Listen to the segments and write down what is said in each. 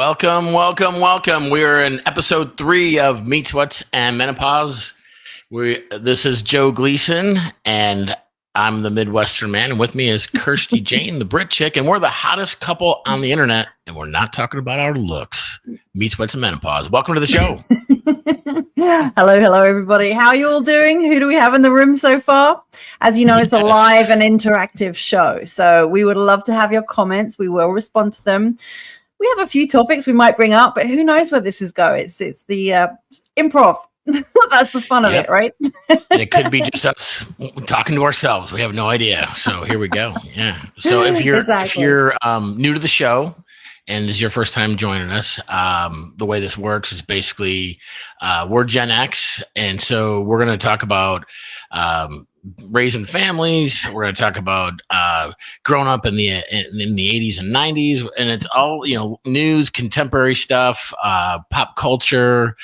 Welcome, welcome, welcome. We're in episode 3 of Meat Sweats and Menopause. This is Joe Gleason, and I'm the Midwestern man. And with me is Kirsty Jane, the Brit chick, and we're the hottest couple on the internet. And we're not talking about our looks. Meat Sweats and Menopause. Welcome to the show. Hello, everybody. How are you all doing? Who do we have in the room so far? As you know, it's a live and interactive show, so we would love to have your comments. We will respond to them. We have a few topics we might bring up, but who knows where this is going? It's the improv. That's the fun of it, right? It could be just us talking to ourselves. We have no idea. So here we go. Yeah. So if you're new to the show and this is your first time joining us, the way this works is basically we're Gen X, and so we're going to talk about raising families. We're going to talk about growing up in the 80s and 90s, and it's all news, contemporary stuff, pop culture,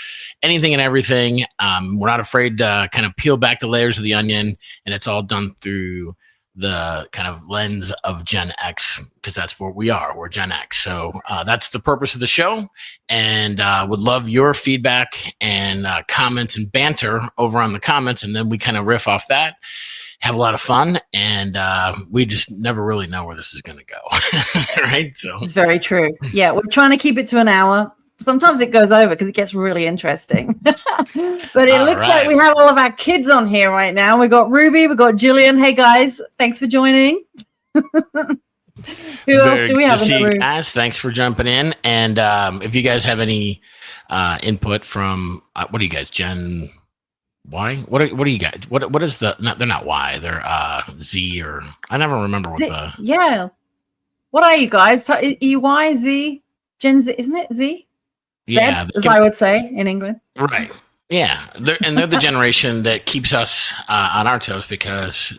anything and everything. We're not afraid to kind of peel back the layers of the onion, and it's all done through the kind of lens of Gen X, because that's what we are. We're Gen X. So that's the purpose of the show, and would love your feedback and comments and banter over on the comments, and then we kind of riff off that, have a lot of fun, and we just never really know where this is going to go. Right? So it's very true. Yeah, we're trying to keep it to an hour. Sometimes it goes over because it gets really interesting. But it looks like we have all of our kids on here right now. We got Ruby, we got Jillian. Hey guys, thanks for joining. Who else do we have in the room? Guys, thanks for jumping in. And if you guys have any input from what are you guys, Gen Y? What are you guys? What is the? They're not Y. They're Z, or I never remember what the. Yeah. What are you guys? Y, Z, Gen Z, isn't it? Z. Yeah, as I would say in England. Right. Yeah, they're the generation that keeps us on our toes because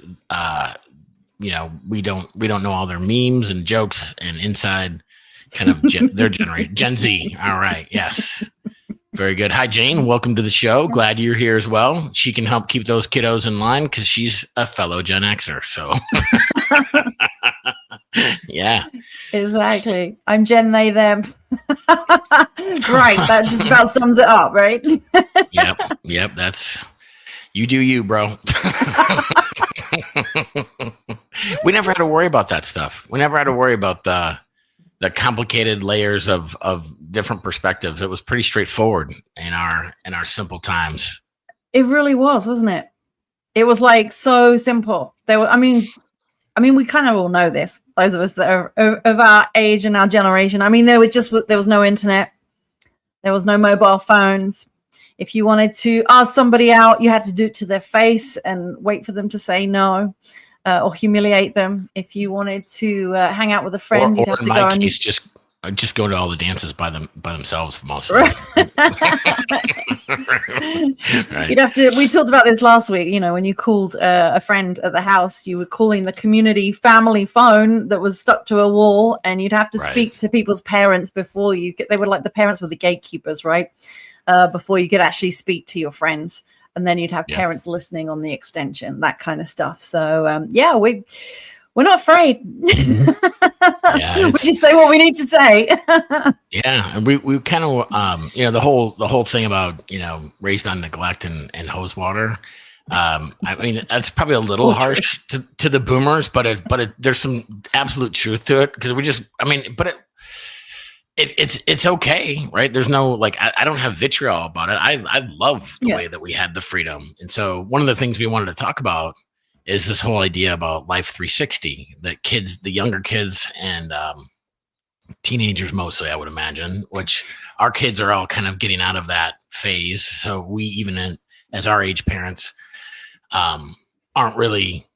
we don't know all their memes and jokes and inside kind of their generation. Gen Z. All right. Yes. Very good. Hi, Jane. Welcome to the show. Glad you're here as well. She can help keep those kiddos in line because she's a fellow Gen Xer. So. Yeah, exactly. I'm Gen they them. Right, that just about sums it up, right? Yep, that's you do you, bro. We never had to worry about that stuff. We never had to worry about the complicated layers of different perspectives. It was pretty straightforward in our simple times. It really was, wasn't it? It was like so simple. I mean, we kind of all know this, those of us that are of our age and our generation. I mean, there was no internet. There was no mobile phones. If you wanted to ask somebody out, you had to do it to their face and wait for them to say no or humiliate them. If you wanted to hang out with a friend, you'd have to go. Or in my case, just go to all the dances by themselves most of the time. Right. You'd have to. We talked about this last week. When you called a friend at the house, you were calling the community family phone that was stuck to a wall, and you'd have to speak to people's parents before you could. They were like the parents were the gatekeepers, right? Before you could actually speak to your friends, and then you'd have parents listening on the extension, that kind of stuff. So we're not afraid. We just say what we need to say. Yeah, and we kind of the whole thing about raised on neglect and hose water. I mean, that's probably a little harsh to the boomers, but there's some absolute truth to it because it's okay, right? There's no I don't have vitriol about it. I love the way that we had the freedom, and so one of the things we wanted to talk about is this whole idea about Life 360 that the younger kids and teenagers mostly, I would imagine, which our kids are all kind of getting out of that phase. So we, even as our age parents, aren't really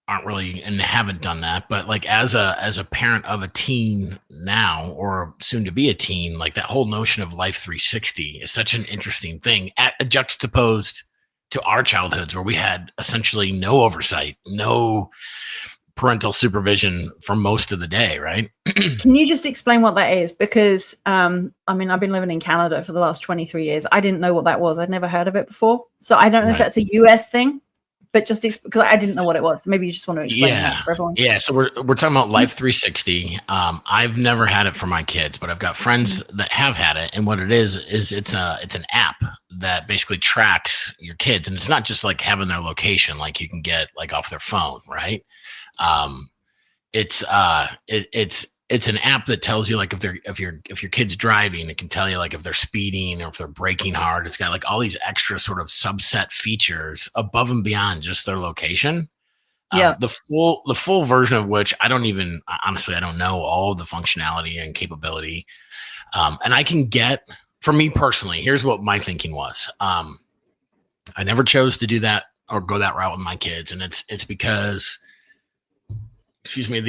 and haven't done that. But as a parent of a teen now, or soon to be a teen, that whole notion of Life 360 is such an interesting thing juxtaposed to our childhoods where we had essentially no oversight, no parental supervision for most of the day, right? Can you just explain what that is? Because, I've been living in Canada for the last 23 years. I didn't know what that was. I'd never heard of it before. So I don't know if that's a US thing, but just because I didn't know what it was. Maybe you just want to explain that for everyone. Yeah. So we're talking about Life 360. I've never had it for my kids, but I've got friends that have had it. And what it is it's an app that basically tracks your kids, and it's not just like having their location, like you can get like off their phone, right? It's an app that tells you like if your kid's driving, it can tell you like if they're speeding or if they're braking hard. It's got like all these extra sort of subset features above and beyond just their location. The full version of which I don't know all of the functionality and capability. And I can get, for me personally, here's what my thinking was. I never chose to do that or go that route with my kids, and it's because, excuse me,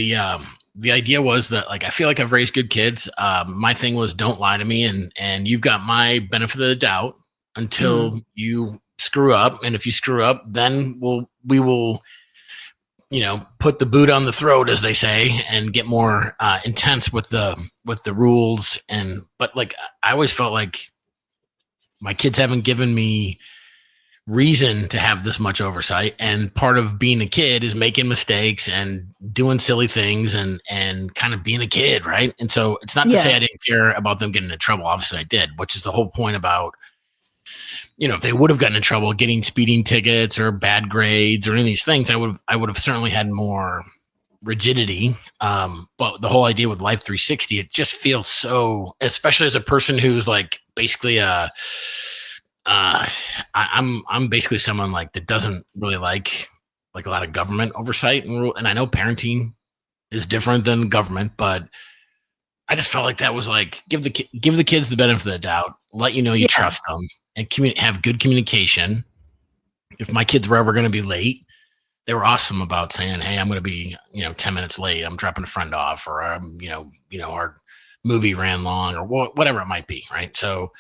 the idea was that like I feel like I've raised good kids. My thing was don't lie to me, and you've got my benefit of the doubt until you screw up, and if you screw up, then we will put the boot on the throat, as they say, and get more intense with the rules. But like I always felt like my kids haven't given me reason to have this much oversight, and part of being a kid is making mistakes and doing silly things and kind of being a kid, right? And so it's not to say I didn't care about them getting into trouble. Obviously I did, which is the whole point about, if they would have gotten in trouble getting speeding tickets or bad grades or any of these things, I would have certainly had more rigidity. But the whole idea with Life 360, it just feels so, especially as a person who's like basically I'm basically someone like that doesn't really like a lot of government oversight and rule. And I know parenting is different than government, but I just felt like that was like give the kids the benefit of the doubt, let you trust them, and have good communication. If my kids were ever going to be late, they were awesome about saying, "Hey, I'm going to be 10 minutes late. I'm dropping a friend off, or our movie ran long, or whatever it might be." Right, so.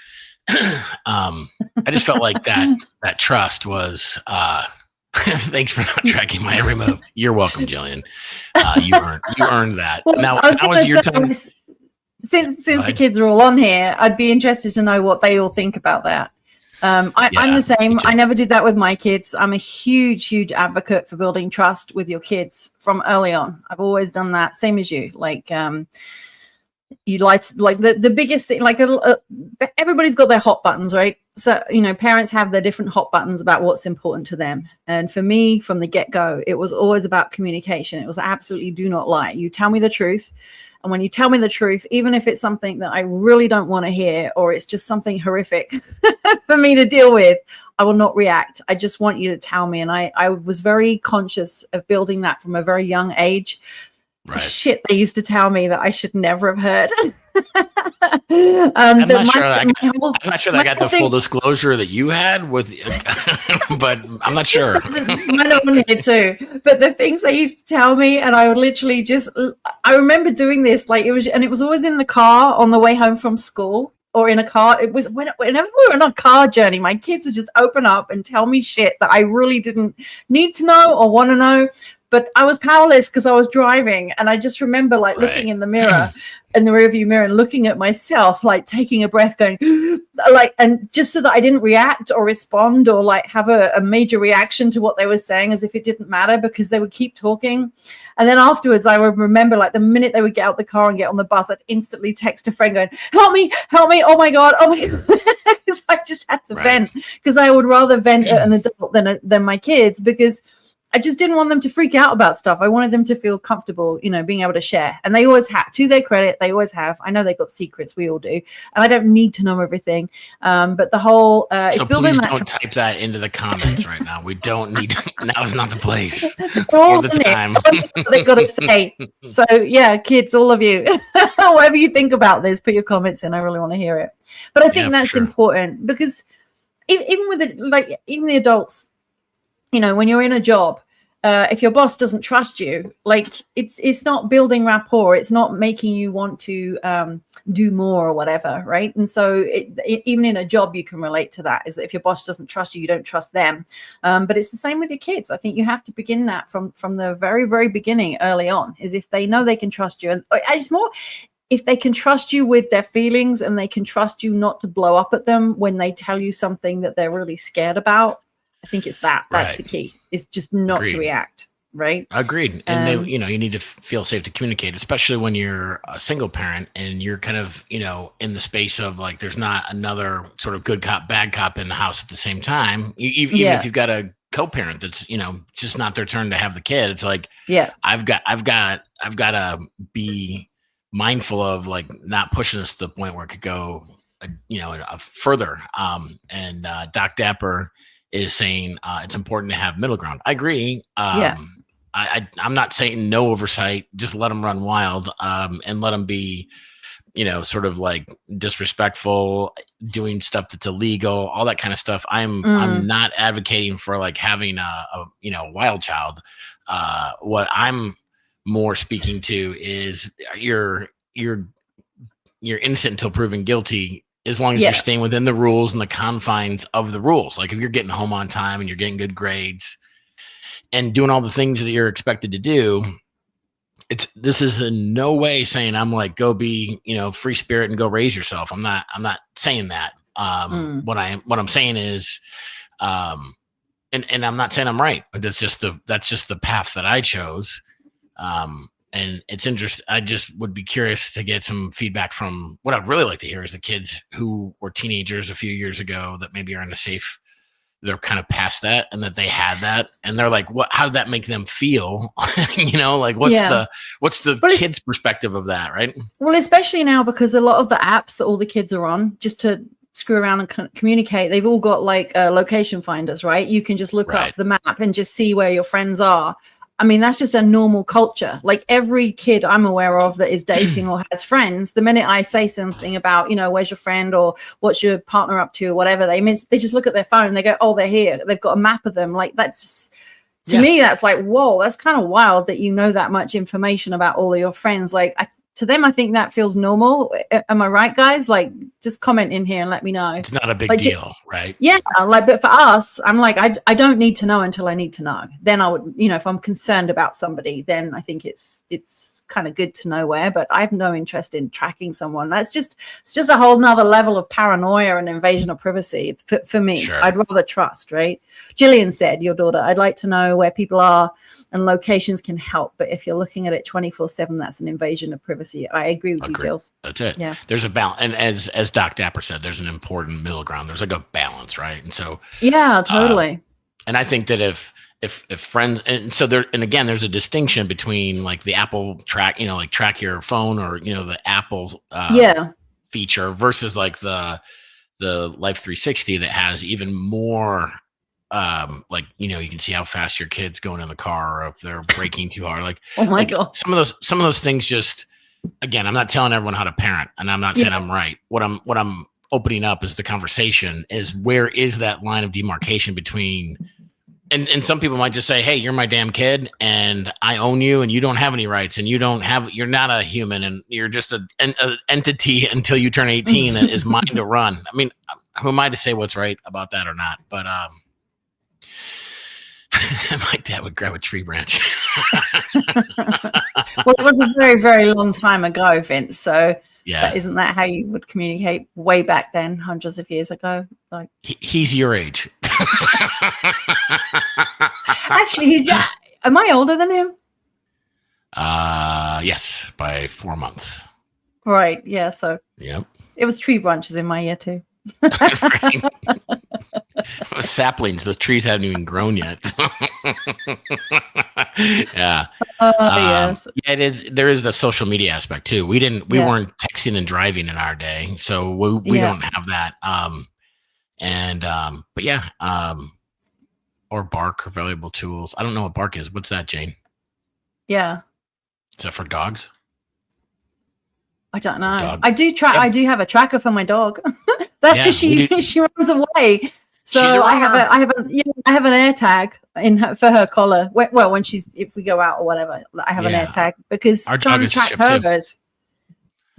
I just felt like that trust was thanks for not tracking my every move. You're welcome, Jillian. You earned that. Well, now was your time. Since the kids are all on here, I'd be interested to know what they all think about that. I'm the same. I never did that with my kids. I'm a huge advocate for building trust with your kids from early on. I've always done that, same as you. Like you like the biggest thing, like everybody's got their hot buttons, right? So parents have their different hot buttons about what's important to them, and for me from the get-go it was always about communication. It was absolutely do not lie. You tell me the truth, and when you tell me the truth, even if it's something that I really don't want to hear or it's just something horrific for me to deal with, I will not react. I just want you to tell me. And I was very conscious of building that from a very young age. Right. Shit they used to tell me that I should never have heard. I'm not sure that I got the full disclosure that you had with, but I'm not sure. Mine on here too. But the things they used to tell me, and I would literally I remember doing this, like it was always in the car on the way home from school, or in a car. It was whenever we were on a car journey, my kids would just open up and tell me shit that I really didn't need to know or want to know. But I was powerless because I was driving, and I just remember like looking in the mirror, in the rearview mirror, and looking at myself, like taking a breath, going like, and just so that I didn't react or respond or like have a major reaction to what they were saying, as if it didn't matter, because they would keep talking. And then afterwards, I would remember like the minute they would get out the car and get on the bus, I'd instantly text a friend going, help me, oh my God. Because I just had to vent, because I would rather vent at an adult than my kids, because I just didn't want them to freak out about stuff. I wanted them to feel comfortable, being able to share. And they always have. To their credit, they always have. I know they got secrets. We all do. And I don't need to know everything. But the whole so please don't type that into the comments right now. We don't need. Now is not the place or the time. They've got to say. So yeah, kids, all of you, whatever you think about this, put your comments in. I really want to hear it. But I think that's important, because even with even the adults. When you're in a job, if your boss doesn't trust you, like it's not building rapport. It's not making you want to do more or whatever, right? And so even in a job, you can relate to that, is that if your boss doesn't trust you, you don't trust them. But it's the same with your kids. I think you have to begin that from the very, very beginning, early on, is if they know they can trust you. And it's more if they can trust you with their feelings, and they can trust you not to blow up at them when they tell you something that they're really scared about. I think it's that's the key, is just not to react. Right. Agreed. And they, you need to feel safe to communicate, especially when you're a single parent and you're kind of, in the space of like, there's not another sort of good cop, bad cop in the house at the same time. Even if you've got a co-parent that's, just not their turn to have the kid. It's like, I've got to be mindful of like not pushing this to the point where it could go, further. And Doc Dapper is saying it's important to have middle ground. I agree. I'm not saying no oversight, just let them run wild, and let them be, sort of like disrespectful, doing stuff that's illegal, all that kind of stuff. I'm not advocating for like having a wild child. What I'm more speaking to is you're innocent until proven guilty, as long as you're staying within the rules and the confines of the rules. Like if you're getting home on time and you're getting good grades and doing all the things that you're expected to do, this is in no way saying I'm like, go be, free spirit and go raise yourself. I'm not saying that. What I'm saying is, and I'm not saying I'm right. That's just the path that I chose. And it's interesting. I just would be curious to get some feedback from what I'd really like to hear is the kids who were teenagers a few years ago that maybe are in a safe, they're kind of past that and that they had that. And they're like, how did that make them feel? Like what's the kid's perspective of that? Right. Well, especially now, because a lot of the apps that all the kids are on just to screw around and communicate, they've all got like location finders, right? You can just look up the map and just see where your friends are. I mean, that's just a normal culture. Like every kid I'm aware of that is dating or has friends, the minute I say something about, where's your friend or what's your partner up to or whatever, they just look at their phone. They go, oh, they're here. They've got a map of them. Like that's just, to me, that's like, whoa, that's kind of wild that you know that much information about all of your friends. Like to them, I think that feels normal. Am I right, guys? Like, just comment in here and let me know. It's not a big deal, right? Yeah, but for us, I'm like, I don't need to know until I need to know. Then I would, if I'm concerned about somebody, then I think it's kind of good to know where. But I have no interest in tracking someone. It's just a whole nother level of paranoia and invasion of privacy for me. Sure. I'd rather trust, right? Jillian said, your daughter, I'd like to know where people are and locations can help. But if you're looking at it 24/7, that's an invasion of privacy. I agree with you, Gills. That's it. Yeah. There's a balance. And as Doc Dapper said, there's an important middle ground. There's like a balance, right? And so yeah, totally. And I think that if friends, and so there, and again, there's a distinction between like the Apple track, like track your phone or the Apple feature versus like the Life 360 that has even more like you can see how fast your kid's going in the car or if they're braking too hard. Like oh my God, some of those things just. Again, I'm not telling everyone how to parent, and I'm not saying I'm right. What I'm opening up is the conversation is where is that line of demarcation between, and some people might just say, hey, you're my damn kid and I own you and you don't have any rights and you're not a human and you're just an entity until you turn 18 that is mine to run. I mean, who am I to say what's right about that or not? But my dad would grab a tree branch. Well, it was a very, very long time ago, Vince. So isn't that how you would communicate way back then, hundreds of years ago? Like he's your age. Actually, am I older than him? Yes, by 4 months. Right. Yeah. So yep. It was tree branches in my year too. Saplings, the trees haven't even grown yet. Yeah. Yes. Yeah, it is. There is the social media aspect too. We weren't texting and driving in our day, so we don't have that. But yeah, or bark or valuable tools. I don't know what bark is. What's that, Jane? Yeah. Is that for dogs? I don't know. I do I do have a tracker for my dog. That's because she runs away. So I have an air tag for her collar. Well, if we go out or whatever, I have an air tag because our trying to track hers.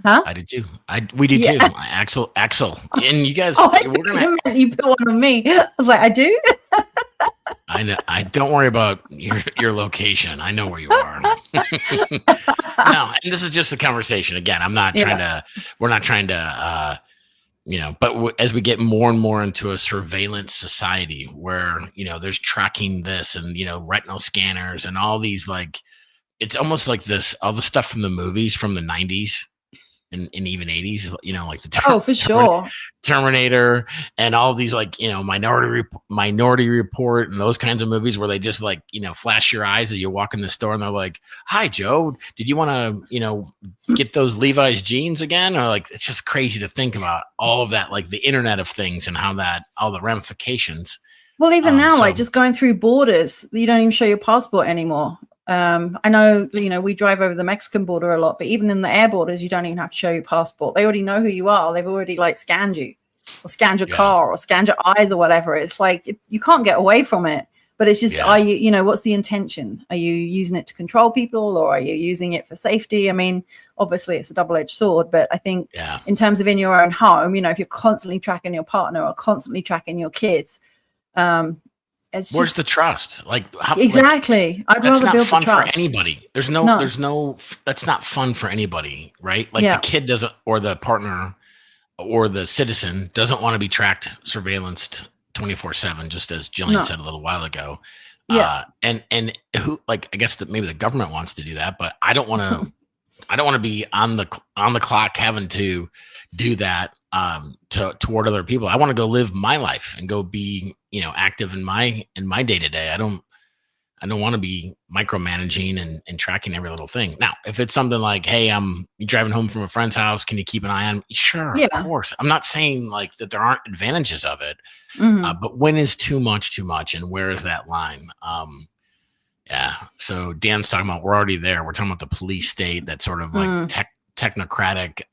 Huh? I did too. We do too. Axel, and you guys. You put one on me. I was like, I do. I know. I don't worry about your location. I know where you are. No, and this is just a conversation. Again, I'm not trying to. We're not trying to. but as we get more and more into a surveillance society where, there's tracking this and, retinal scanners and all these, like, it's almost like this, all the stuff from the movies from the 90s and even 80s, like for sure, Terminator and all these, like, Minority Report and those kinds of movies where they just, like, flash your eyes as you walk in the store and they're like, "Hi, Joe, did you want to, get those Levi's jeans again?" Or, like, it's just crazy to think about all of that, like the Internet of Things and how that, all the ramifications. Well, even now, like just going through borders, you don't even show your passport anymore. I know, we drive over the Mexican border a lot, but even in the air borders, you don't even have to show your passport. They already know who you are. They've already, like, scanned you or scanned your car or scanned your eyes or whatever. It's like, you can't get away from it, but it's just, are you, what's the intention? Are you using it to control people, or are you using it for safety? I mean, obviously it's a double-edged sword, but I think in terms of in your own home, if you're constantly tracking your partner or constantly tracking your kids, where's the trust? Like, exactly. I'd rather build the trust. That's not fun for anybody. There's no, that's not fun for anybody, right? Like the kid doesn't, or the partner or the citizen doesn't want to be tracked, surveillanced 24/7, just as Jillian said a little while ago. And who, like, I guess that maybe the government wants to do that, but I don't want to, be on the clock having to do that toward other people. I want to go live my life and go be, active in my day-to-day. I don't want to be micromanaging and tracking every little thing. Now, if it's something like, "Hey, you driving home from a friend's house, can you keep an eye on me?" Sure, of course. I'm not saying, like, that there aren't advantages of it, but when is too much, and where is that line? So Dan's talking about, we're already there. We're talking about the police state, that sort of like technocratic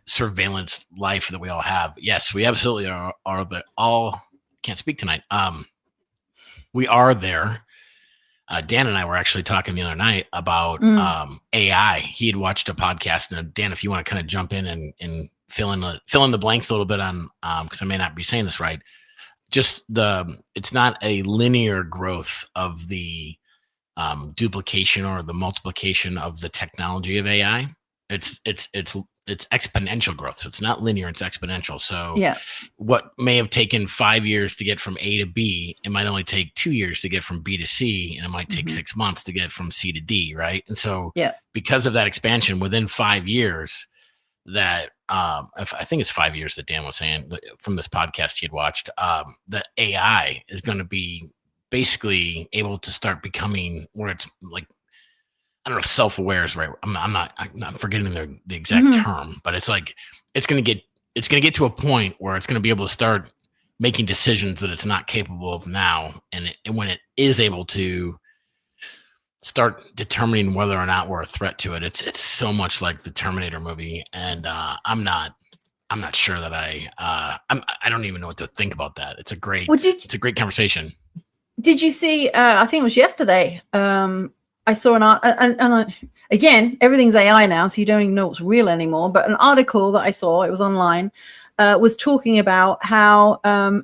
surveillance life that we all have. Yes, we absolutely are all can't speak tonight. We are there. Dan and I were actually talking the other night about AI. He had watched a podcast, and Dan, if you want to kind of jump in and fill in the blanks a little bit on, because I may not be saying this right. Just it's not a linear growth of the duplication or the multiplication of the technology of AI. It's exponential growth. So it's not linear, it's exponential. So what may have taken 5 years to get from A to B, it might only take 2 years to get from B to C, and it might take 6 months to get from C to D, right? And so because of that expansion within 5 years, that I think it's 5 years that Dan was saying from this podcast he had watched, that AI is going to be basically able to start becoming where it's like, I don't know if self-aware is right. I'm not forgetting the exact term, but it's like, it's going to get to a point where it's going to be able to start making decisions that it's not capable of now. And when it is able to start determining whether or not we're a threat to it, it's so much like the Terminator movie. And I'm not sure that I don't even know what to think about that. It's a great conversation. Did you see, I think it was yesterday, I saw again, everything's AI now, so you don't even know what's real anymore. But an article that I saw, it was online, was talking about how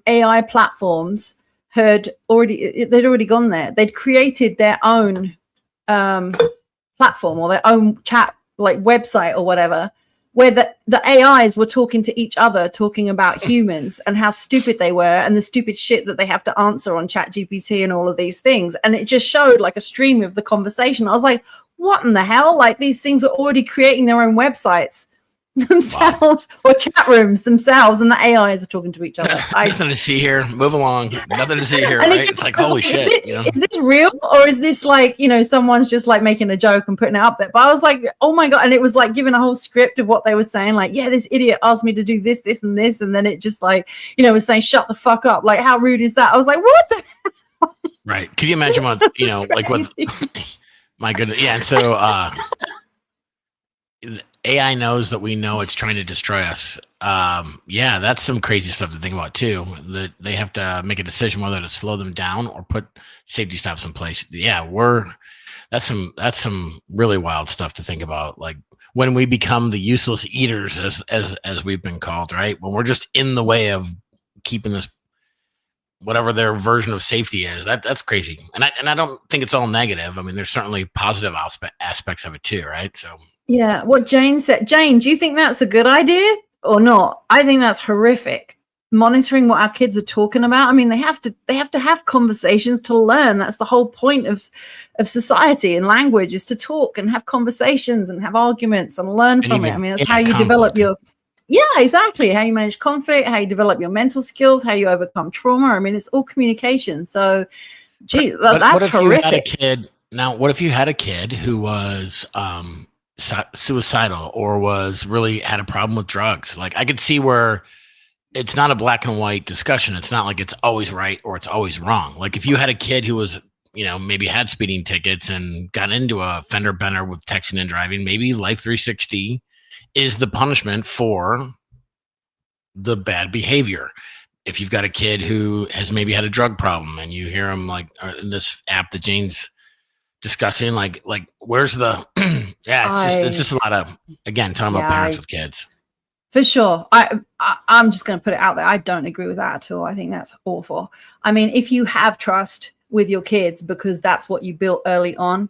AI platforms they'd already gone there. They'd created their own platform or their own chat, like website or whatever, where the AIs were talking to each other, talking about humans and how stupid they were and the stupid shit that they have to answer on ChatGPT and all of these things. And it just showed like a stream of the conversation. I was like, what in the hell? Like, these things are already creating their own websites themselves or chat rooms themselves, and the AIs are talking to each other. Nothing to see here. Move along. Nothing to see here. Right? It's like, holy shit. Is this real, or is this like, someone's just like making a joke and putting it up there? But I was like, oh my God. And it was like giving a whole script of what they were saying. Like, yeah, this idiot asked me to do this, this, and this. And then it just like, was saying, shut the fuck up. Like, how rude is that? I was like, what the hell? Right. Could you imagine what, like with, my goodness. Yeah. And so, AI knows that we know it's trying to destroy us. That's some crazy stuff to think about too. That they have to make a decision whether to slow them down or put safety stops in place. Yeah, that's some really wild stuff to think about. Like when we become the useless eaters, as we've been called, right? When we're just in the way of keeping this, whatever their version of safety is. That's crazy. And I don't think it's all negative. I mean, there's certainly positive aspects of it too, right? So. Yeah, what Jane said. Jane, do you think that's a good idea? or not. I think that's horrific. Monitoring what our kids are talking about. I mean, they have to have conversations to learn. That's the whole point of society and language, is to talk and have conversations and have arguments and learn from it. I mean, that's how you develop your exactly, how you manage conflict, how you develop your mental skills, how you overcome trauma. I mean, it's all communication. So gee, that's horrific. What if you had a kid who was suicidal or had a problem with drugs? Like, I could see where it's not a black and white discussion. It's not like it's always right or it's always wrong. Like, if you had a kid who was, maybe had speeding tickets and got into a fender bender with texting and driving, maybe Life 360 is the punishment for the bad behavior. If you've got a kid who has maybe had a drug problem and you hear them like in this app that Jane's discussing, like where's the it's just a lot of, again, talking about parents with kids. For sure. I'm just going to put it out there. I don't agree with that at all. I think that's awful. I mean, if you have trust with your kids because that's what you built early on,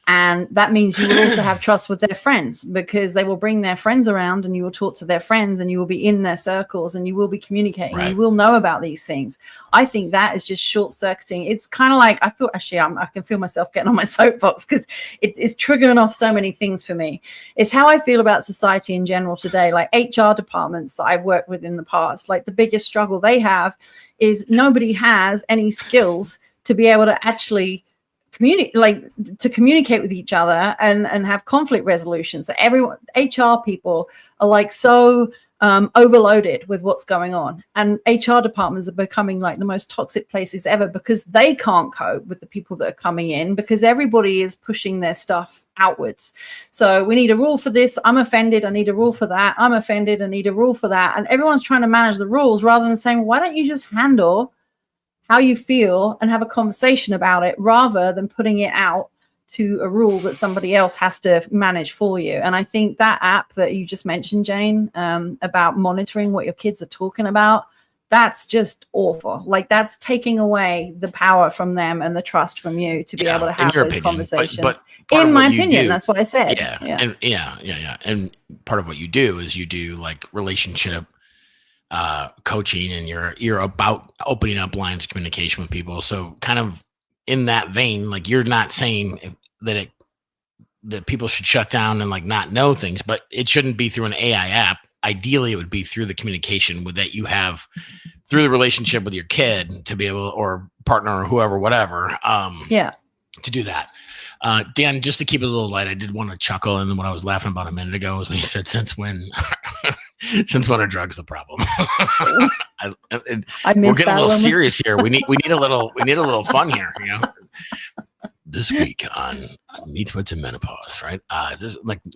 and that means you will also have trust with their friends, because they will bring their friends around and you will talk to their friends and you will be in their circles and you will be communicating. Right. You will know about these things. I think that is just short circuiting. It's kind of like, I can feel myself getting on my soapbox because it's triggering off so many things for me. It's how I feel about society in general today. Like HR departments that I've worked with in the past, like the biggest struggle they have is nobody has any skills to be able to actually communicate with each other and have conflict resolution. So everyone, HR people are like so overloaded with what's going on, and HR departments are becoming like the most toxic places ever because they can't cope with the people that are coming in, because everybody is pushing their stuff outwards. So we need a rule for this. I'm offended. I need a rule for that. I'm offended. I need a rule for that. And everyone's trying to manage the rules rather than saying, why don't you just handle how you feel and have a conversation about it, rather than putting it out to a rule that somebody else has to manage for you. And I think that app that you just mentioned, Jane, about monitoring what your kids are talking about, that's just awful. Like, that's taking away the power from them and the trust from you to be able to have those conversations. But in my opinion, that's what I said. And part of what you do is you do like relationship coaching, and you're about opening up lines of communication with people. So kind of in that vein, like, you're not saying that people should shut down and like not know things, but it shouldn't be through an AI app. Ideally, it would be through the communication that you have through the relationship with your kid to be able, or partner or whoever, whatever, to do that. Dan, just to keep it a little light, I did want to chuckle. And what I was laughing about a minute ago was when you said, since when are drugs the problem? We're getting a little serious here. We need a little fun here, This week on Meets What's in Menopause, right?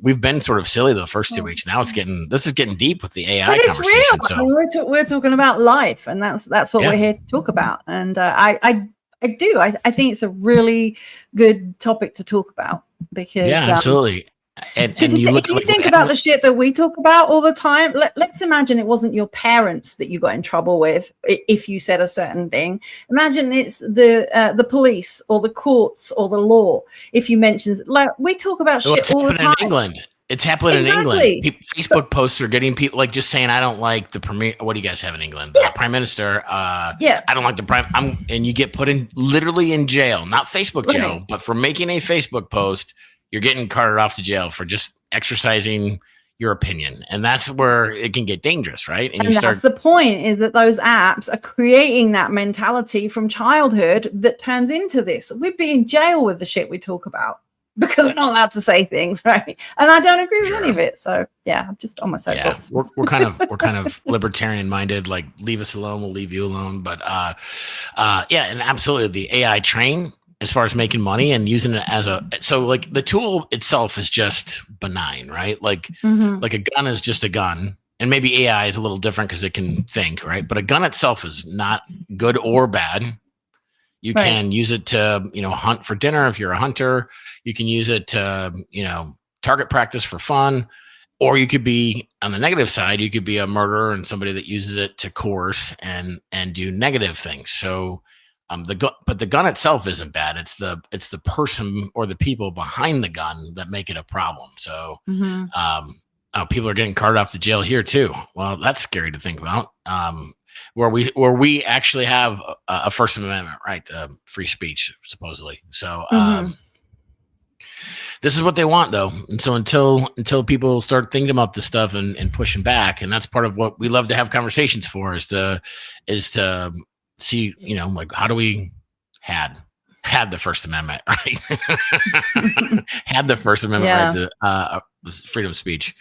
We've been sort of silly the first 2 weeks. Now this is getting deep with the AI conversation. Real. So. I mean, we're talking about life, and that's what we're here to talk about. And I think it's a really good topic to talk about, because absolutely. And if you think about the shit that we talk about all the time, let's imagine it wasn't your parents that you got in trouble with if you said a certain thing. Imagine it's the police or the courts or the law. If you mention, like, we talk about shit all the time. In England. It's happening in England. Facebook posts are getting people like just saying, I don't like the premier. What do you guys have in England? The prime minister. I don't like the prime. And you get put literally in jail, not Facebook jail, but for making a Facebook post, you're getting carted off to jail for just exercising your opinion. And that's where it can get dangerous, right? And that's the point, is that those apps are creating that mentality from childhood that turns into this. We'd be in jail with the shit we talk about, because we're not allowed to say things, right? And I don't agree with any of it. So I'm just on my soapbox. We're kind of libertarian minded, like, leave us alone, we'll leave you alone. But and absolutely, the AI train, as far as making money and using it so like the tool itself is just benign, right? Like, like a gun is just a gun, and maybe AI is a little different because it can think, right? But a gun itself is not good or bad. You can use it to, hunt for dinner if you're a hunter. You can use it to, target practice for fun. Or you could be, on the negative side, you could be a murderer and somebody that uses it to coerce and do negative things. So but the gun itself isn't bad. It's the person or the people behind the gun that make it a problem. So Oh, people are getting carted off to jail here too. Well, that's scary to think about. Where we actually have a First Amendment right to free speech, supposedly. So this is what they want, though. And so until people start thinking about this stuff and pushing back, and that's part of what we love to have conversations for, is to see, like, how do we had the First Amendment, right? Had the First Amendment right to freedom of speech.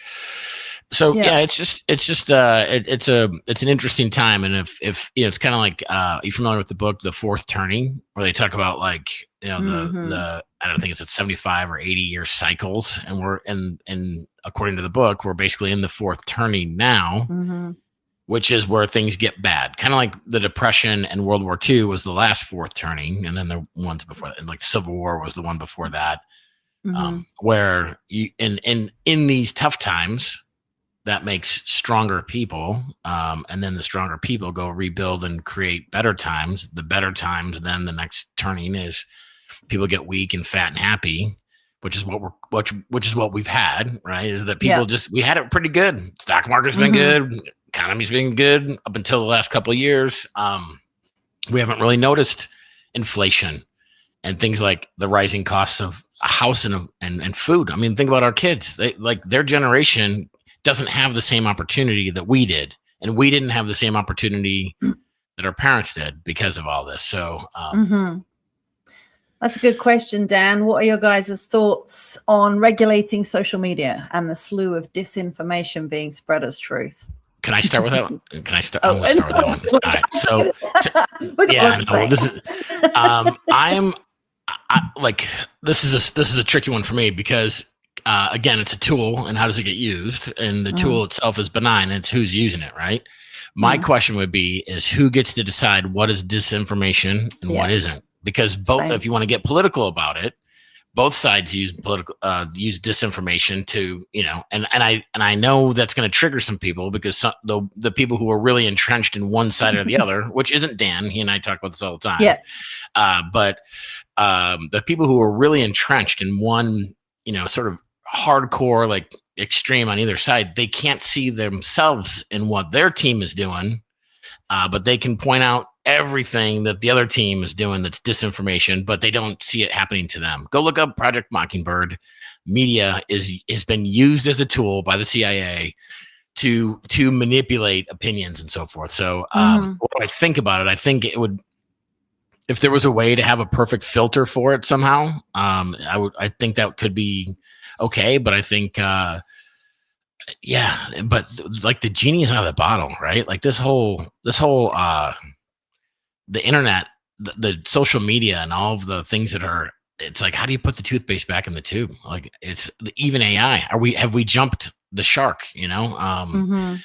So it's an interesting time, and if it's kind of like, you familiar with the book The Fourth Turning, where they talk about, like, the I don't think it's 75 or 80-year cycles, and we're and according to the book, we're basically in the fourth turning now, which is where things get bad. Kind of like the Depression and World War II was the last fourth turning, and then the ones before that, and like Civil War was the one before that, where you in these tough times, that makes stronger people, and then the stronger people go rebuild and create better times. The better times, then the next turning is people get weak and fat and happy, which is what we've had, right? Is that people we had it pretty good. Stock market's been good, economy's been good up until the last couple of years. We haven't really noticed inflation and things like the rising costs of a house and food. I mean, think about our kids. They, like, their generation doesn't have the same opportunity that we did, and we didn't have the same opportunity that our parents did because of all this. So that's a good question, Dan. What are your guys' thoughts on regulating social media and the slew of disinformation being spread as truth? Can I start with that one? Can I start? I'm going to start with that one. All right. So this is this is a tricky one for me, because again, it's a tool, and how does it get used? And the tool itself is benign, and it's who's using it, right? My question would be, is who gets to decide what is disinformation and what isn't? Because if you want to get political about it, both sides use disinformation to, and I know that's going to trigger some people, because the people who are really entrenched in one side or the other, which isn't Dan, he and I talk about this all the time. Yeah. But the people who are really entrenched in one, sort of hardcore, like, extreme on either side, they can't see themselves in what their team is doing, but they can point out everything that the other team is doing that's disinformation, but they don't see it happening to them. Go look up Project Mockingbird. Media has been used as a tool by the CIA to manipulate opinions and so forth. So what do I think about it? I think it would, if there was a way to have a perfect filter for it somehow, I think that could be okay. But I think, but like, the genie is out of the bottle, right? Like, this whole the internet, the social media, and all of the things that are, it's like, how do you put the toothpaste back in the tube? Like, it's even AI. Have we jumped the shark, But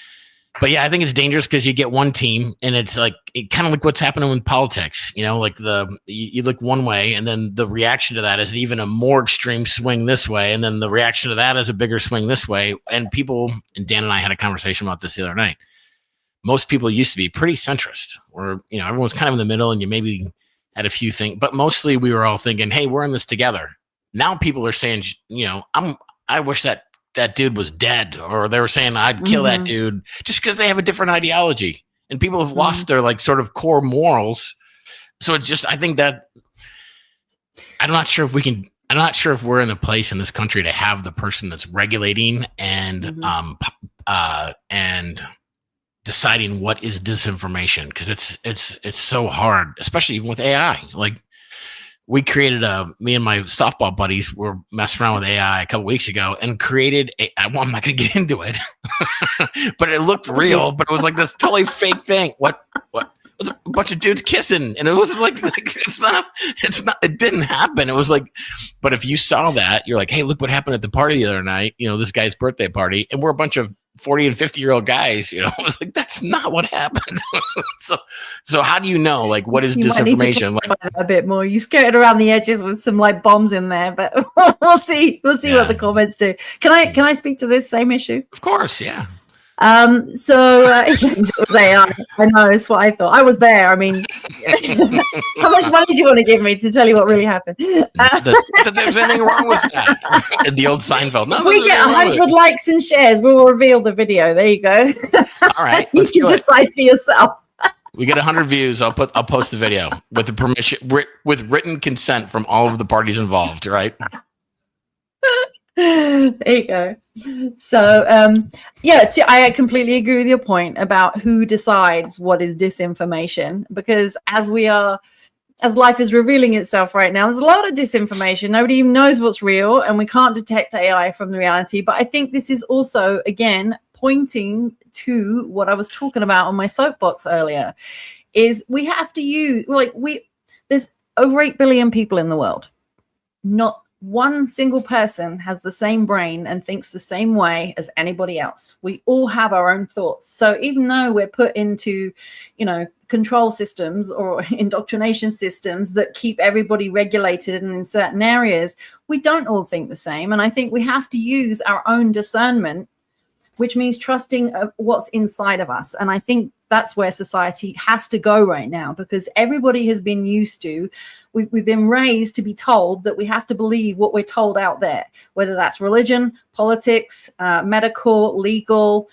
I think it's dangerous, because you get one team, and it's like, kind of like what's happening with politics, like you look one way, and then the reaction to that is even a more extreme swing this way. And then the reaction to that is a bigger swing this way. And Dan and I had a conversation about this the other night. Most people used to be pretty centrist, where, everyone's kind of in the middle, and you maybe had a few things, but mostly we were all thinking, hey, we're in this together. Now people are saying, I wish that dude was dead, or they were saying I'd kill that dude, just because they have a different ideology, and people have lost their, like, sort of core morals. So it's just, I think that I'm not sure if we're in a place in this country to have the person that's regulating and deciding what is disinformation, because it's so hard, especially even with AI. Like, me and my softball buddies were messing around with AI a couple weeks ago and created I'm not going to get into it, but it looked real, but it was like this totally fake thing. What? It was a bunch of dudes kissing, and it was like it didn't happen. It was like, but if you saw that, you're like, hey, look what happened at the party the other night, this guy's birthday party, and we're a bunch of 40 and 50-year-old guys, it was like, that's not what happened. so how do you know, like, what is disinformation? Like, a bit more, you skirted around the edges with some, like, bombs in there, but we'll see what the comments do. Can I speak to this same issue? Of course. Yeah. It was AI. I know, it's what I thought. I was there. I mean, how much money do you want to give me to tell you what really happened? There's anything wrong with that. The old Seinfeld. If we get 100 likes and shares, we will reveal the video. There you go. All right, you can decide for yourself. We get 100 views. I'll post the video with the permission, with written consent from all of the parties involved. Right. There you go. So I completely agree with your point about who decides what is disinformation, because as life is revealing itself right now, there's a lot of disinformation. Nobody even knows what's real, and we can't detect AI from the reality. But I think this is also, again, pointing to what I was talking about on my soapbox earlier, is we have to use, there's over 8 billion people in the world. Not one single person has the same brain and thinks the same way as anybody else. We all have our own thoughts. So even though we're put into, control systems or indoctrination systems that keep everybody regulated and in certain areas, we don't all think the same. And I think we have to use our own discernment, which means trusting what's inside of us. And I think that's where society has to go right now, because everybody has been used to, we've been raised to be told that we have to believe what we're told out there, whether that's religion, politics, medical, legal,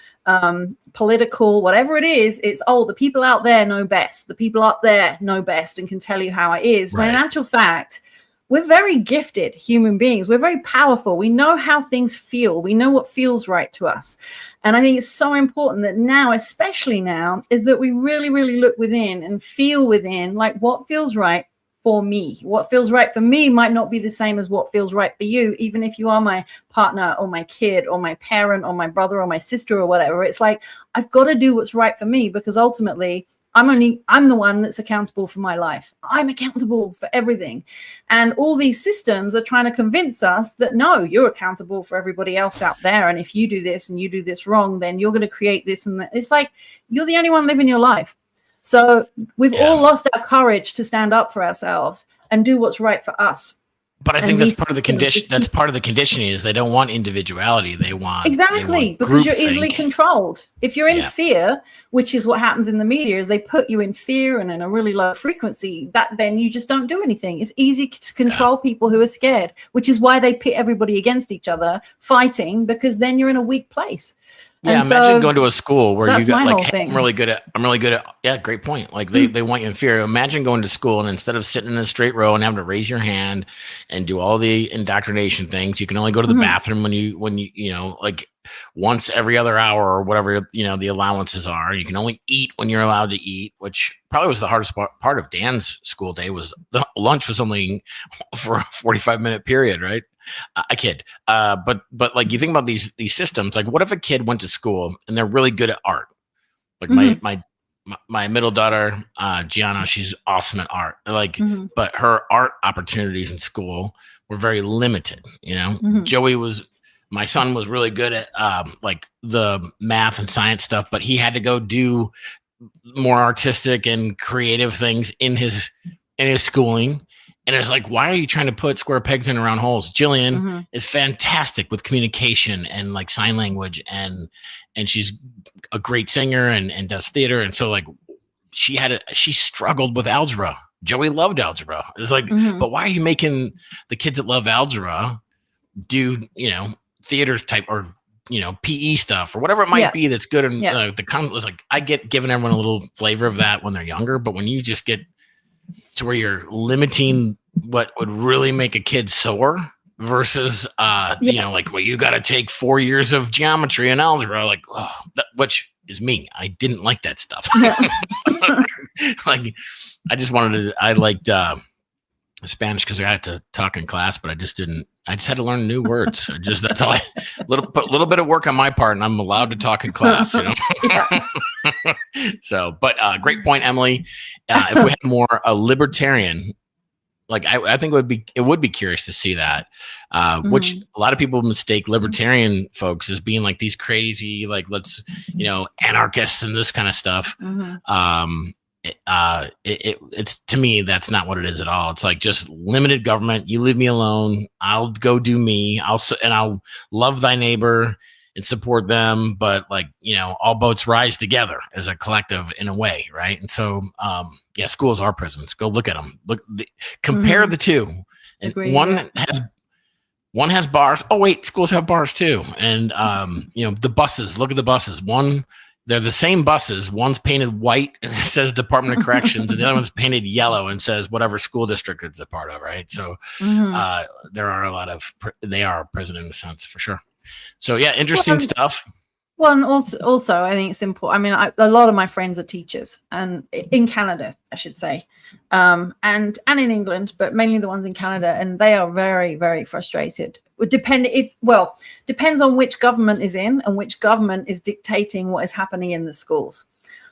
political, whatever it is. It's, the people out there know best. The people up there know best and can tell you how it is. Right. When in actual fact, we're very gifted human beings. We're very powerful. We know how things feel. We know what feels right to us. And I think it's so important that now, especially now, is that we really, really look within and feel within, like, what feels right for me. What feels right for me might not be the same as what feels right for you, even if you are my partner or my kid or my parent or my brother or my sister or whatever. It's like, I've got to do what's right for me, because ultimately I'm the one that's accountable for my life. I'm accountable for everything. And all these systems are trying to convince us that, no, you're accountable for everybody else out there. And if you do this and you do this wrong, then you're going to create this and that. It's like, you're the only one living your life. So we've all lost our courage to stand up for ourselves and do what's right for us. But I think that's part of the condition. That's part of the conditioning, is they don't want individuality. They want because you're easily controlled. If you're in fear, which is what happens in the media, is they put you in fear and in a really low frequency, that then you just don't do anything. It's easy to control people who are scared, which is why they pit everybody against each other, fighting, because then you're in a weak place. Yeah, imagine going to a school where you got like, hey, I'm really good at. Yeah, great point. Like they want you in fear. Imagine going to school and instead of sitting in a straight row and having to raise your hand and do all the indoctrination things, you can only go to the bathroom when you like once every other hour or whatever, the allowances are. You can only eat when you're allowed to eat, which probably was the hardest part of Dan's school day. Was the lunch was only for a 45-minute period, right? I kid. But like, you think about these systems, like, what if a kid went to school and they're really good at art? Like my middle daughter, Gianna, she's awesome at art. Like, but her art opportunities in school were very limited. My son was really good at like the math and science stuff, but he had to go do more artistic and creative things in his schooling. And it's like, why are you trying to put square pegs in round holes? Jillian is fantastic with communication and like sign language, and she's a great singer and does theater. And so like she struggled with algebra. Joey loved algebra. It's like, but why are you making the kids that love algebra do, theater type or, PE stuff or whatever it might be that's good? And like, I get giving everyone a little flavor of that when they're younger, but when you just get to where you're limiting what would really make a kid soar versus, like, well, you got to take 4 years of geometry and algebra, like, which is me. I didn't like that stuff. Like, I liked Spanish because I had to talk in class, but I just had to learn new words. That's all little bit of work on my part, and I'm allowed to talk in class, So, but great point, Emily. If we had more a libertarian, like I think it would be curious to see that, which a lot of people mistake libertarian folks as being like these crazy, like, let's, anarchists and this kind of stuff. It's, to me, that's not what it is at all. It's like, just limited government. You leave me alone. I'll go do me. I'll love thy neighbor. and support them, but like, you know, all boats rise together as a collective in a way, right? And so yeah, schools are prisons. Go look at them. Compare the two. And Agreed, one has bars. Oh wait, schools have bars too. And you know, the buses, look at the buses. They're the same buses. One's painted white and it says Department of Corrections, and the other one's painted yellow and says whatever school district it's a part of, right? So there are a lot of, they are a prison in a sense, for sure. So yeah, interesting stuff. Well, and also, I think it's important. I mean, a lot of my friends are teachers, and in Canada, I should say, and in England, but mainly the ones in Canada, and they are very, very frustrated. Depends on which government is in and which government is dictating what is happening in the schools.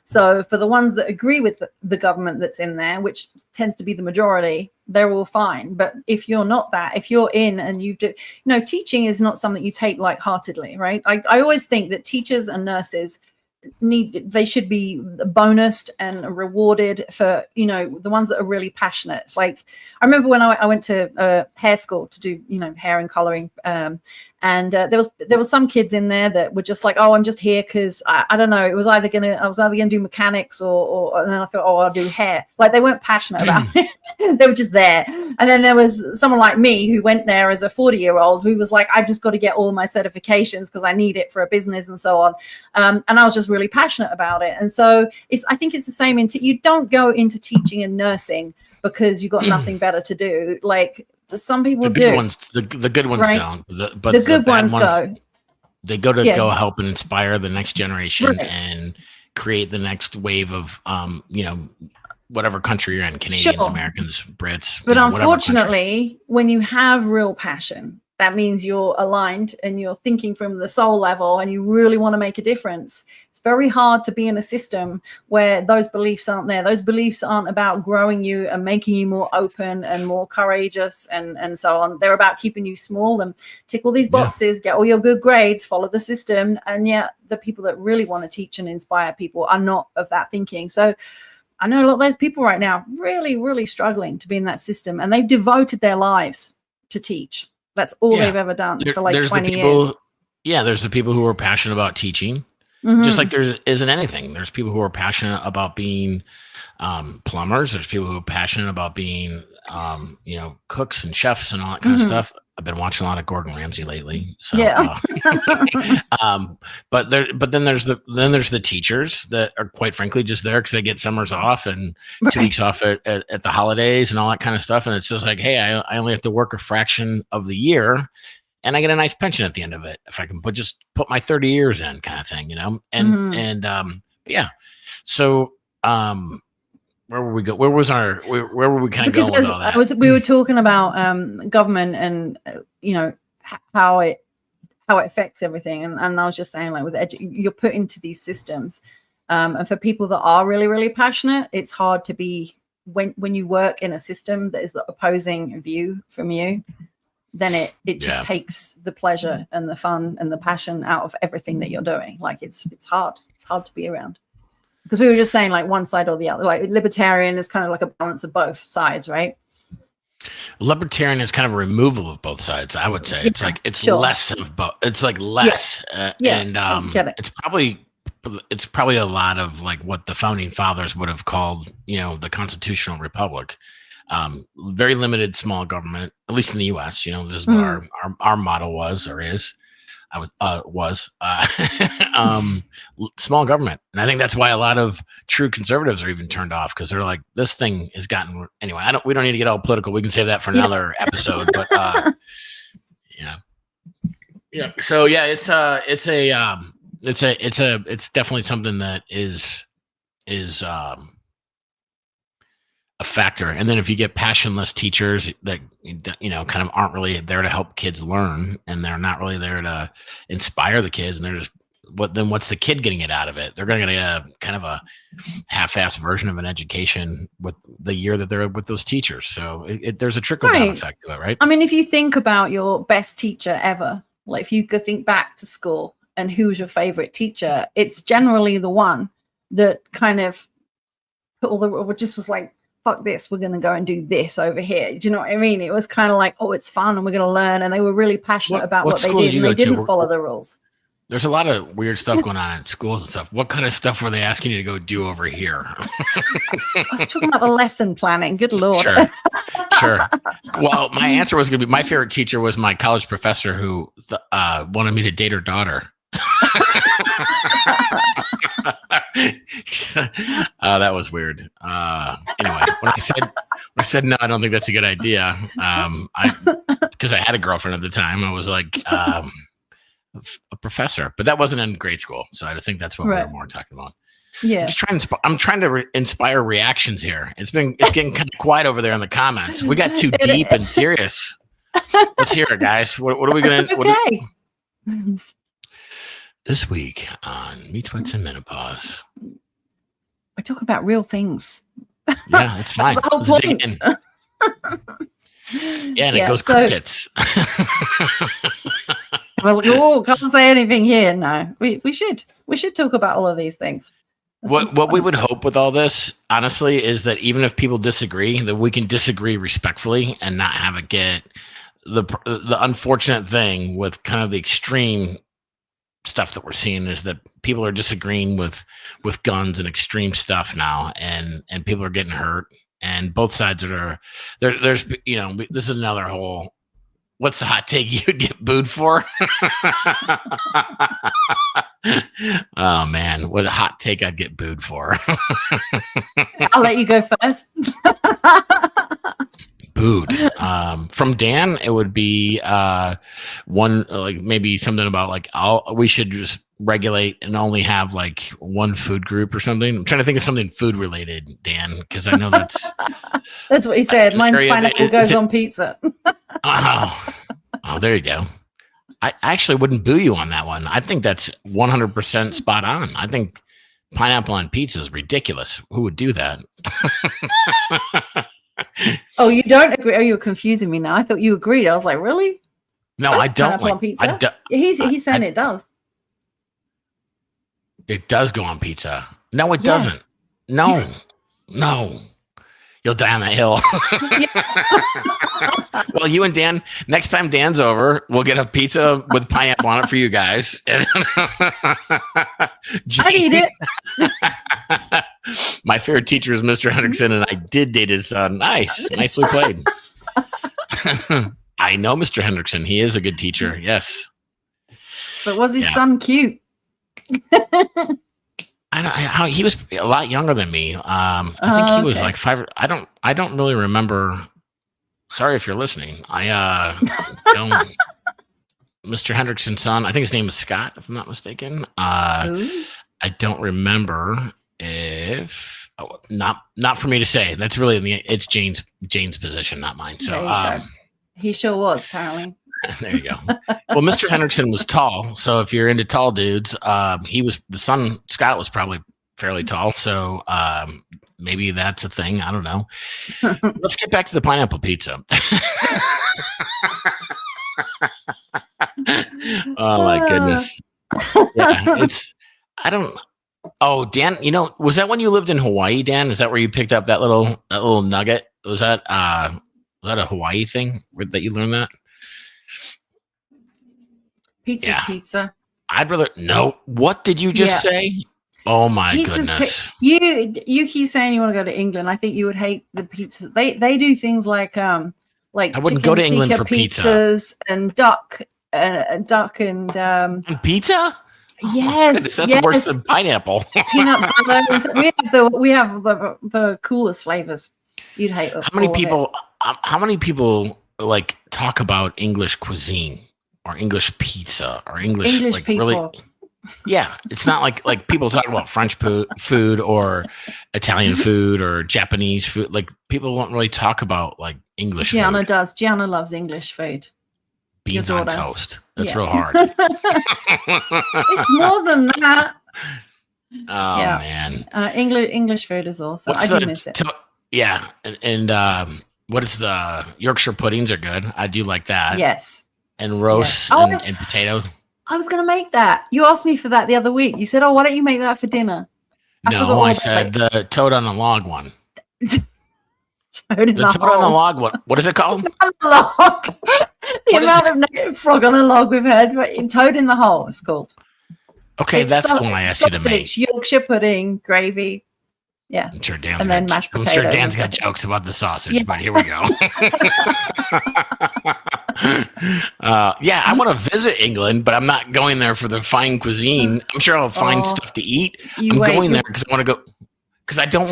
So for the ones that agree with the government that's in there, which tends to be the majority, they're all fine. But if you're not that, if you're in and teaching is not something you take lightheartedly, right? I always think that teachers and nurses they should be bonused and rewarded for, you know, the ones that are really passionate. It's like, I remember when I went to hair school to do, you know, hair and coloring, and there was some kids in there that were just like, oh, I'm just here because I don't know, I was either gonna do mechanics or and then I thought, oh, I'll do hair. Like, they weren't passionate about it. They were just there. And then there was someone like me who went there as a 40-year-old who was like, I've just got to get all my certifications because I need it for a business and so on. And I was just really passionate about it. And so I think it's the same. You don't go into teaching and nursing because you've got nothing better to do. Like, some people the do. The good ones, right? Don't. But the good ones go. They go to go help and inspire the next generation, right, and create the next wave of, you know, whatever country you're in, Canadians, Americans, Brits. But unfortunately, when you have real passion, that means you're aligned and you're thinking from the soul level and you really want to make a difference. It's very hard to be in a system where those beliefs aren't there. Those beliefs aren't about growing you and making you more open and more courageous and so on. They're about keeping you small and tick all these boxes, get all your good grades, follow the system. And yet the people that really want to teach and inspire people are not of that thinking. So I know a lot of those people right now really, really struggling to be in that system, and they've devoted their lives to teach. That's all they've ever done for like 20 years. Yeah, there's the people who are passionate about teaching, just like there isn't anything. There's people who are passionate about being plumbers. There's people who are passionate about being, you know, cooks and chefs and all that kind of stuff. I've been watching a lot of Gordon Ramsay lately. So, but then there's the teachers that are, quite frankly, just there because they get summers off and 2 weeks off at the holidays and all that kind of stuff. And it's just like, hey, I only have to work a fraction of the year, and I get a nice pension at the end of it if I can put my 30 years in, kind of thing, you know. And yeah, so where were we go? Where were we kind of going with all that? We were talking about government and you know how it affects everything, and I was just saying, like, with you're put into these systems, and for people that are really, really passionate, it's hard to be when you work in a system that is the opposing view from you. Then it just takes the pleasure and the fun and the passion out of everything that you're doing. Like, it's hard to be around. Because we were just saying, like, one side or the other. Like, libertarian is kind of like a balance of both sides, right? Libertarian is kind of a removal of both sides, I would say. It's like less of both. It's like less, and it's probably a lot of like what the founding fathers would have called, you know, the constitutional republic. Very limited small government, at least in the U.S. You know, this is what our motto was or is. Small government, and I think that's why a lot of true conservatives are even turned off, because they're like, this thing has gotten, anyway. We don't need to get all political. We can save that for another episode. But So yeah, it's definitely something that is a factor. And then if you get passionless teachers that, you know, kind of aren't really there to help kids learn, and they're not really there to inspire the kids, and they're just, what's the kid getting it out of it? They're going to get a kind of a half-assed version of an education with the year that they're with those teachers. So there's a trickle-down effect to it, right? I mean, if you think about your best teacher ever, like if you could think back to school and who's your favorite teacher, it's generally the one that kind of put just was like, fuck this, we're going to go and do this over here. Do you know what I mean? It was kind of like, oh, it's fun and we're going to learn. And they were really passionate about what they did, and they didn't follow the rules. There's a lot of weird stuff going on in schools and stuff. What kind of stuff were they asking you to go do over here? I was talking about the lesson planning. Good Lord. Sure. Well, my answer was going to be my favorite teacher was my college professor who wanted me to date her daughter. That was weird. Anyway, when I said no, I don't think that's a good idea. Because I had a girlfriend at the time. I was like a professor, but that wasn't in grade school. So I think that's what we were more talking about. Yeah, I'm trying to inspire reactions here. It's getting kind of quiet over there in the comments. We got too deep and serious. Let's hear it, guys. What are we gonna? Okay. This week on Meat Sweats and Menopause, we talk about real things. Yeah, it's fine. That's the whole point. Yeah, and it goes crickets. I was like, oh, can't say anything here. No, we should talk about all of these things. What we would hope with all this, honestly, is that even if people disagree, that we can disagree respectfully and not have it get the unfortunate thing with kind of the extreme stuff that we're seeing is that people are disagreeing with guns and extreme stuff now, and people are getting hurt, and both sides are there's this is another whole. What's the hot take you would get booed for? Oh, man. What a hot take I'd get booed for. I'll let you go first. Booed. From Dan, it would be one, like maybe something about like, we should just regulate and only have like one food group or something. I'm trying to think of something food related, Dan, because I know that's... That's what he said. Mine's pineapple goes on pizza. Oh, there you go. I actually wouldn't boo you on that one. I think that's 100% spot on. I think pineapple on pizza is ridiculous. Who would do that? Oh, you don't agree? Oh, you're confusing me now. I thought you agreed. I was like, really? No, I don't. Pineapple on pizza? He's saying it does. It does go on pizza. No, it doesn't. No. You'll die on that hill. Well, you and Dan, next time Dan's over, we'll get a pizza with pineapple on it for you guys. I need it. My favorite teacher is Mr. Hendrickson, and I did date his son. Nicely played. I know Mr. Hendrickson. He is a good teacher. Yes. But was his son cute? He was a lot younger than me. I think he was like 5. I don't really remember. Sorry if you're listening. I don't. Mr. Hendrickson's son. I think his name is Scott, if I'm not mistaken. I don't remember if. Not for me to say. That's really it's Jane's position, not mine. So he sure was apparently. There you go. Well, Mr. Hendrickson was tall, so if you're into tall dudes, the son Scott was probably fairly tall, so maybe that's a thing. I don't know. Let's get back to the pineapple pizza. Oh my goodness. Yeah, Oh, Dan, was that when you lived in Hawaii, Dan? Is that where you picked up that little nugget? Was that a Hawaii thing that you learned that? Pizza's pizza. I'd rather no. What did you just say? Oh my goodness! You keep saying you want to go to England. I think you would hate the pizzas. They do things like I wouldn't go to England for pizzas and duck and pizza. Yes, that's worse than pineapple. Peanut butter. We have the coolest flavors. You'd hate. How many people like talk about English cuisine? Or English pizza, or English like people. Really, yeah. It's not like people talk about French food or Italian food or Japanese food. Like people don't really talk about like English. Gianna food. does. Gianna loves English food. Beans on toast. That's real hard. It's more than that. Oh man. English food is also. I do miss it. And what is the Yorkshire puddings are good. I do like that. Yes. And roast and potatoes. I was going to make that. You asked me for that the other week. You said, "Oh, why don't you make that for dinner?" I said the toad on the log one. Toad on the log one. What is it called? Log. The amount of frog on a log we've heard. Toad in the hole. It's called. Okay, that's the one I asked you to make. Yorkshire pudding, gravy. Yeah. I'm sure Dan's got jokes about the sausage, but here we go. I want to visit England, but I'm not going there for the fine cuisine. I'm sure I'll find stuff to eat. Going there because I want to go. Because I don't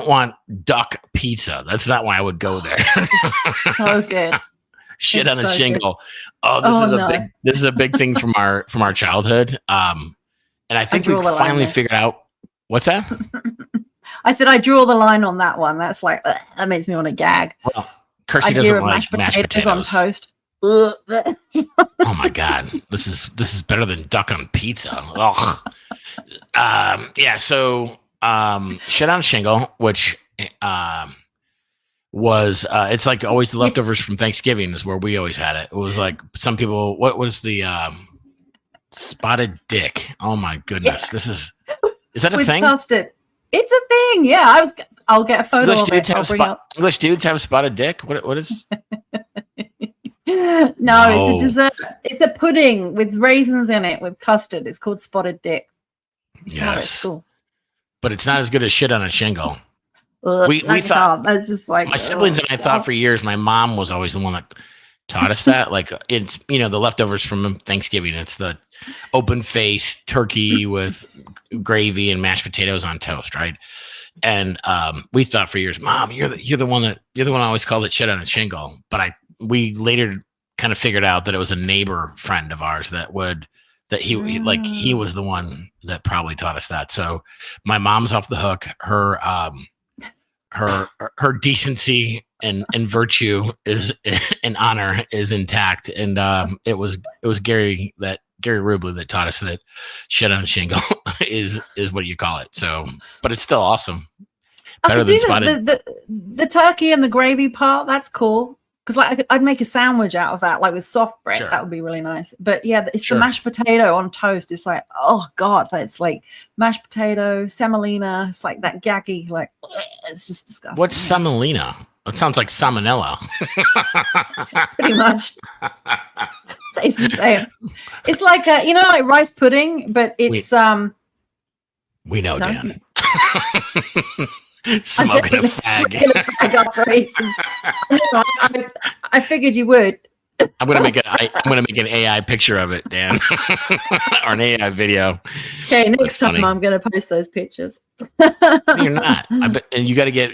want duck pizza. That's not why I would go there. It's so good. Shit on a shingle. Good. This is a big thing from our childhood. And I think we finally figured out. What's that? I said I draw the line on that one. That's like that makes me want to gag. Well, Kirsty doesn't like mashed potatoes on toast. Oh my god, this is better than duck on pizza. Ugh. So shit on a shingle, which was it's like always the leftovers from Thanksgiving is where we always had it. It was like some people. What was the spotted dick? Oh my goodness, this is that a thing? Custard. It's a thing. Yeah, I'll get a photo of it. English dudes have spotted dick. What is? No, it's a dessert. It's a pudding with raisins in it with custard. It's called spotted dick. Yes, but it's not as good as shit on a shingle. We thought that's just like my siblings and I thought for years. My mom was always the one that taught us that. Like it's the leftovers from Thanksgiving. It's the open face turkey with gravy and mashed potatoes on toast, right? And we thought for years, Mom, you're the one I always called it shit on a shingle. But we later kind of figured out that it was a neighbor friend of ours he was the one that probably taught us that. So my mom's off the hook. Her decency and virtue is and honor is intact. And it was Gary Rubley that taught us that shit on a shingle is what you call it. So, but it's still awesome. Better than spotted. The turkey and the gravy part, that's cool. Because like I'd make a sandwich out of that, like with soft bread. Sure. That would be really nice. But yeah, it's the mashed potato on toast. It's like, oh god, it's like mashed potato, semolina. It's like that gaggy, like it's just disgusting. What's semolina? It sounds like salmonella. Pretty much. Tastes the same. It's like like rice pudding, but it's We know, Dan. Smoking a fag operations. I figured you would. I'm gonna make an AI picture of it, Dan, or an AI video. Okay, next time I'm gonna post those pictures. No, you're not. And you gotta get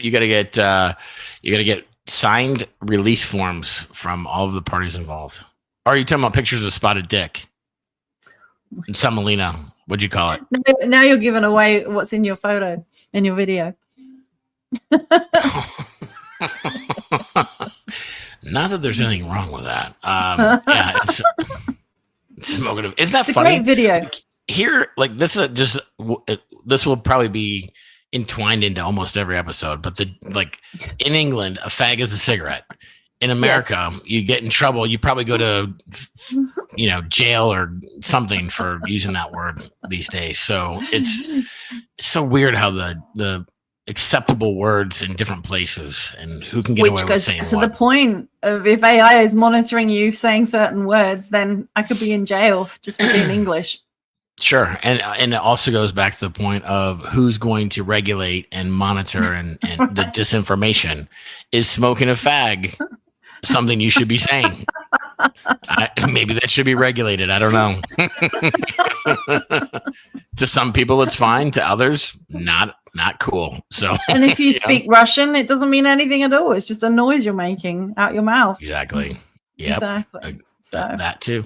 signed release forms from all of the parties involved. Or are you talking about pictures of spotted dick and semolina? What'd you call it? Now you're giving away what's in your photo, in your video. Not that there's anything wrong with that. It's smoking. Isn't that funny? Great video. Here, like this will probably be entwined into almost every episode. But in England, a fag is a cigarette. In America, you get in trouble. You probably go to, jail or something for using that word these days. So it's so weird how the acceptable words in different places and who can get away with saying what. To the point of if AI is monitoring you saying certain words, then I could be in jail just for being English. Sure. And it also goes back to the point of who's going to regulate and monitor and right. The disinformation. Is smoking a fag something you should be saying? Maybe that should be regulated. I don't know. To some people, it's fine. To others, not cool. So, and if you speak Russian, it doesn't mean anything at all. It's just a noise you're making out your mouth. Exactly. Yeah. Exactly. So that too.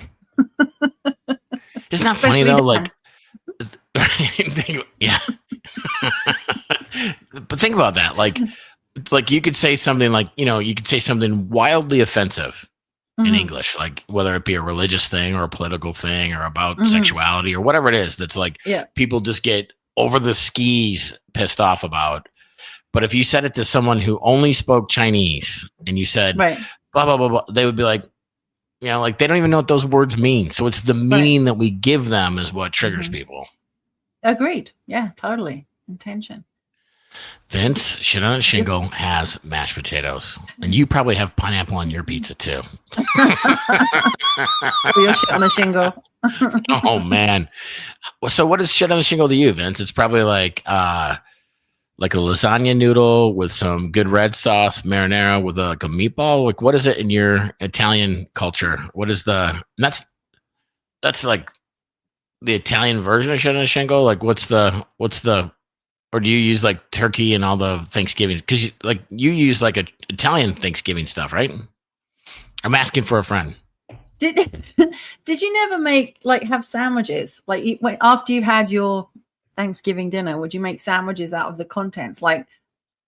Isn't that funny though? Like, yeah. But think about that. Like you could say something you could say something wildly offensive in English, like whether it be a religious thing or a political thing or about sexuality or whatever it is. That's people just get over the skis pissed off about. But if you said it to someone who only spoke Chinese and you said, right, blah, blah, blah, blah, they would be like, they don't even know what those words mean. So it's the meaning that we give them is what triggers people. Agreed. Yeah, totally. Intention. Vince, shit on a shingle has mashed potatoes. And you probably have pineapple on your pizza too. Your shit on a shingle. Oh man. So what is shit on the shingle to you, Vince? It's probably like a lasagna noodle with some good red sauce, marinara with like a meatball. Like what is it in your Italian culture? What is that's like the Italian version of shit on the shingle? Like what's the or do you use like turkey and all the Thanksgiving? Because you use like a Italian Thanksgiving stuff, right? I'm asking for a friend. Did you never have sandwiches? Like after you had your Thanksgiving dinner, would you make sandwiches out of the contents, like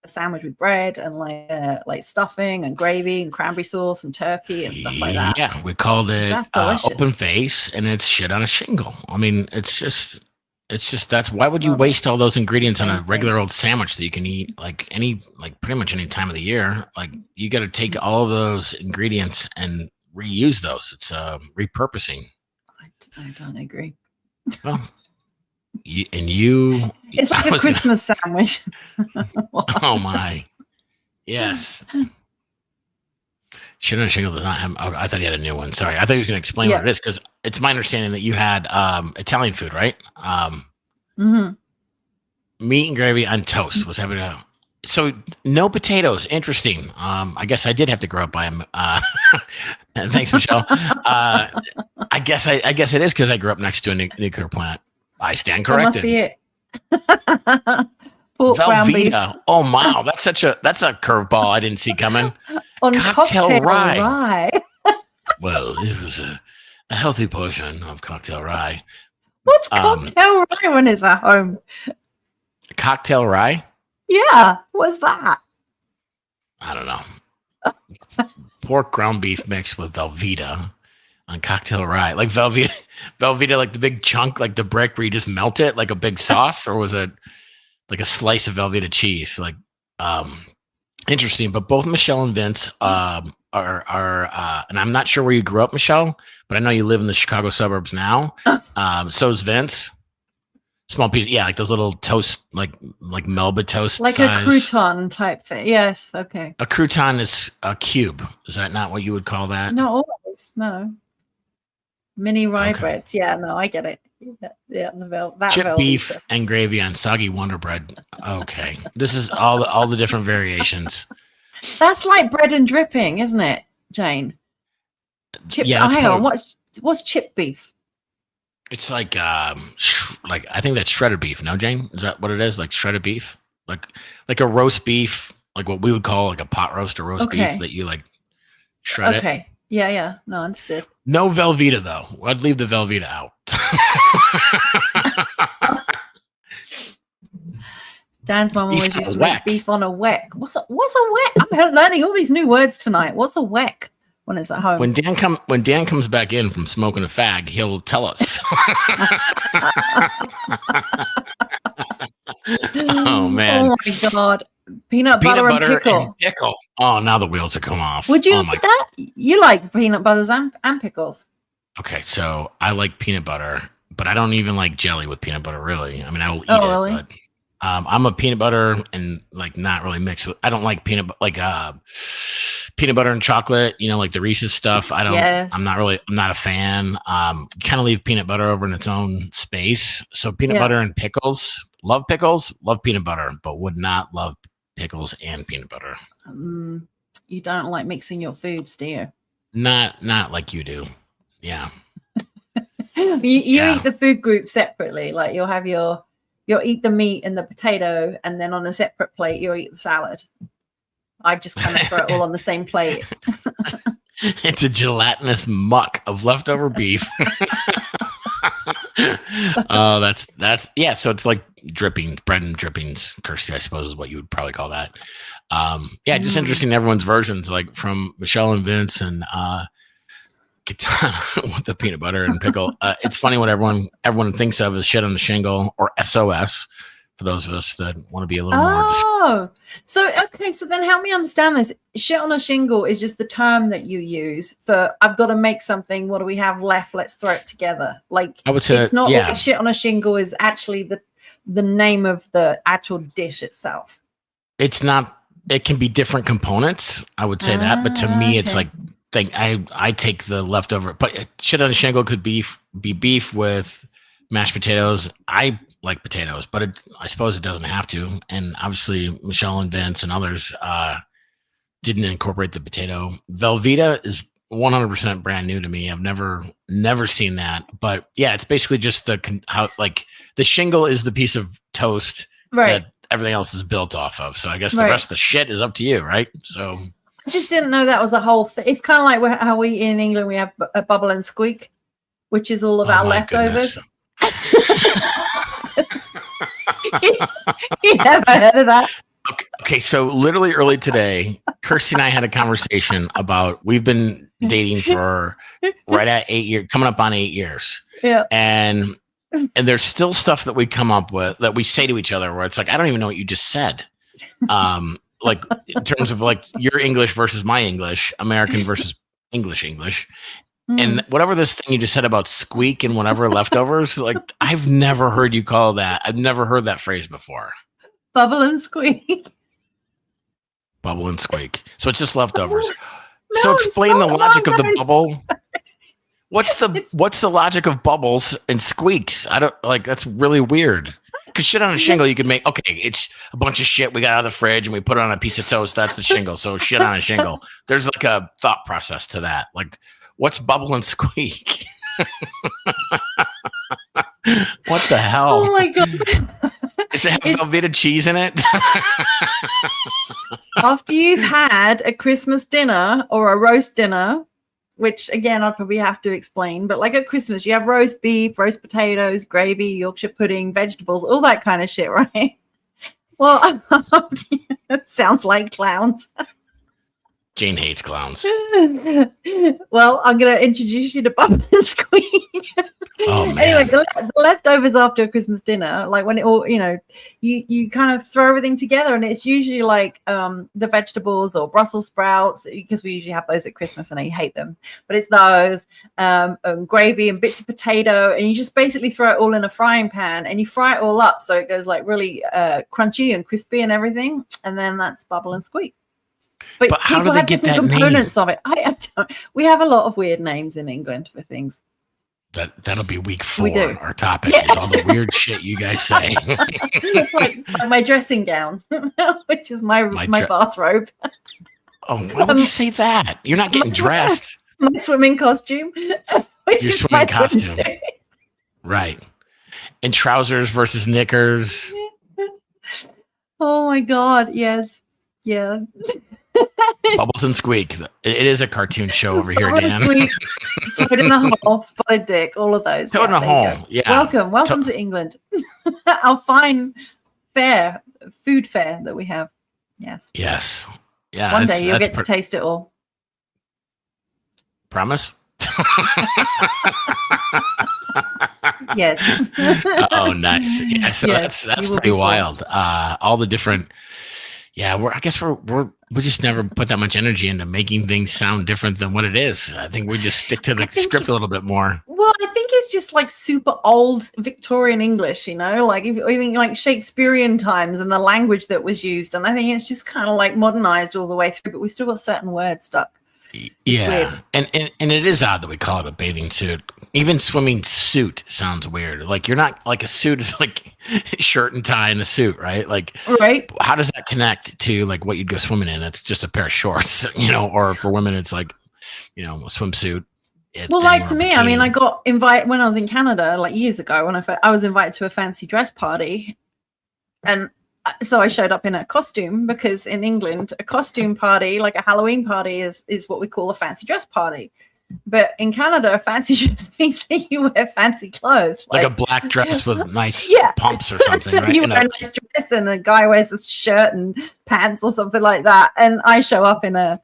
a sandwich with bread and like stuffing and gravy and cranberry sauce and turkey and stuff like that? Yeah, we called it open face, and it's shit on a shingle. I mean, it's just that's why would you waste all those ingredients on a regular old sandwich that you can eat pretty much any time of the year? Like you got to take all of those ingredients and reuse those. It's repurposing. I don't agree. Well, it's like a Christmas sandwich. Oh my, yes. Shit on a shingle does not have. Oh, I thought he had a new one. Sorry, I thought he was going to explain what it is, because it's my understanding that you had Italian food, right? Meat and gravy on toast was having a. So no potatoes. Interesting. I guess I did have to grow up by him. Thanks, Michelle. I guess it is because I grew up next to a nuclear plant. I stand corrected. That must be it. Velveeta. Oh wow, that's a curveball I didn't see coming. On cocktail rye. Well, it was a healthy portion of cocktail rye. What's cocktail rye when it's at home? Cocktail rye? Yeah, what's that? I don't know. Pork ground beef mixed with Velveeta on cocktail rye. Like Velveeta, like the big chunk, like the brick where you just melt it like a big sauce, or was it like a slice of Velveeta cheese? Like, interesting. But both Michelle and Vince are and I'm not sure where you grew up, Michelle, but I know you live in the Chicago suburbs now. So is Vince. Small piece, yeah, like those little toast, like Melba toast, like size. A crouton type thing. Yes, okay. A crouton is a cube. Is that not what you would call that? Not always. No. Mini rye breads. Yeah, no, I get it. Yeah, that chip beef and gravy on soggy Wonder Bread. Okay, this is all the different variations. That's like bread and dripping, isn't it, Jane? Hang on. What's chip beef? It's like I think that's shredded beef. No, Jane, is that what it is? Like shredded beef, like a roast beef, like what we would call like a pot roast or roast beef that you like shred it. Okay. Yeah. No, understood. No Velveeta though. I'd leave the Velveeta out. Dan's mom always used to make beef on a weck. What's a weck? I'm learning all these new words tonight. What's a weck? When it's at home. When Dan comes back in from smoking a fag, he'll tell us. Oh man! Oh my god! Peanut butter and pickle. Oh, now the wheels have come off. Would you like that? You like peanut butters and pickles? Okay, so I like peanut butter, but I don't even like jelly with peanut butter. Really, I mean, I will eat it, really? But I'm a peanut butter and like not really mixed with. I don't like peanut butter and chocolate, like the Reese's stuff. I'm not a fan. Kind of leave peanut butter over in its own space. So peanut butter and pickles, love peanut butter, but would not love pickles and peanut butter. You don't like mixing your foods, do you? Not like you do. Yeah. you eat the food group separately. Like you'll eat the meat and the potato, and then on a separate plate, you'll eat the salad. I just kind of throw it all on the same plate. It's a gelatinous muck of leftover beef. Oh, that's so it's like drippings, bread and drippings, Kirsty, I suppose is what you would probably call that. Just interesting everyone's versions, like from Michelle and Vince and Katana with the peanut butter and pickle. It's funny what everyone thinks of as shit on the shingle or SOS. For those of us that want to be a little more. So then help me understand this. Shit on a shingle is just the term that you use for I've got to make something. What do we have left? Let's throw it together. Like I would say, it's not like shit on a shingle is actually the name of the actual dish itself. It's not. It can be different components. I would say that, but to me, it's like I take the leftover. But shit on a shingle could be be beef with mashed potatoes. I like potatoes, but I suppose it doesn't have to. And obviously, Michelle and Vince and others didn't incorporate the potato. Velveeta is 100% brand new to me. I've never seen that. But yeah, it's basically just the shingle is the piece of toast that everything else is built off of. So I guess the rest of the shit is up to you, right? So I just didn't know that was a whole thing. It's kind of like how we in England we have a bubble and squeak, which is all of our leftovers. You never heard of that? Okay, so literally early today, Kirsty and I had a conversation about we've been dating for right at 8 years, coming up on 8 years. Yeah. And there's still stuff that we come up with that we say to each other where it's like, I don't even know what you just said. Like in terms of like your English versus my English, American versus English. And whatever this thing you just said about squeak and whatever leftovers, like I've never heard you call that. I've never heard that phrase before. Bubble and squeak. Bubble and squeak. So it's just leftovers. So explain the logic of the bubble. What's the logic of bubbles and squeaks? I don't like. That's really weird. Because shit on a shingle, you could make, okay, it's a bunch of shit we got out of the fridge and we put it on a piece of toast. That's the shingle. So shit on a shingle. There's like a thought process to that. Like, what's bubble and squeak? What the hell? Oh my God. Does it have Velveeta cheese in it? After you've had a Christmas dinner or a roast dinner, which again, I'll probably have to explain, but like at Christmas, you have roast beef, roast potatoes, gravy, Yorkshire pudding, vegetables, all that kind of shit, right? Well, it sounds like clowns. Jane hates clowns. Well, I'm going to introduce you to Bubble and Squeak. Oh, man. Anyway, the leftovers after a Christmas dinner, like when it all, you kind of throw everything together, and it's usually like the vegetables or Brussels sprouts, because we usually have those at Christmas and I hate them, but it's those, and gravy and bits of potato, and you just basically throw it all in a frying pan and you fry it all up so it goes like really crunchy and crispy and everything, and then that's Bubble and Squeak. But how do they get that components name? Of it. I don't. We have a lot of weird names in England for things. That'll be week 4. Our topic is all the weird shit you guys say. like my dressing gown, which is my bathrobe. Oh, why would you say that? You're not getting dressed. My swimming costume, which is my costume. Right. And trousers versus knickers. Oh my God! Yes. Yeah. Bubbles and Squeak. It is a cartoon show over here, Dan. Squeak, Toad in a Hole, Spotted Dick, all of those. Toad in a Hole. Yeah. Welcome to England. Our fine food fair that we have. Yes. Yes. Yeah. One day you'll get to taste it all. Promise? Yes. Oh, nice. Yeah. So yes, that's pretty wild. All the different. Yeah, I guess we just never put that much energy into making things sound different than what it is. I think we just stick to the script a little bit more. Well, I think it's just like super old Victorian English, like if you think like Shakespearean times and the language that was used. And I think it's just kind of like modernized all the way through, but we still got certain words stuck. It's weird. And it is odd that we call it a bathing suit. Even swimming suit sounds weird. Like you're not like a suit is like shirt and tie and a suit, right? Like, right. How does that connect to like what you'd go swimming in? It's just a pair of shorts, or for women, it's like, a swimsuit. Well, like to me, I mean, I got invited when I was in Canada, like years ago, when I was invited to a fancy dress party, and so I showed up in a costume, because in England, a costume party, like a Halloween party, is what we call a fancy dress party. But in Canada, a fancy dress means that you wear fancy clothes. Like a black dress with nice pumps or something, right? You wear a nice dress and a guy wears a shirt and pants or something like that. And I show up in a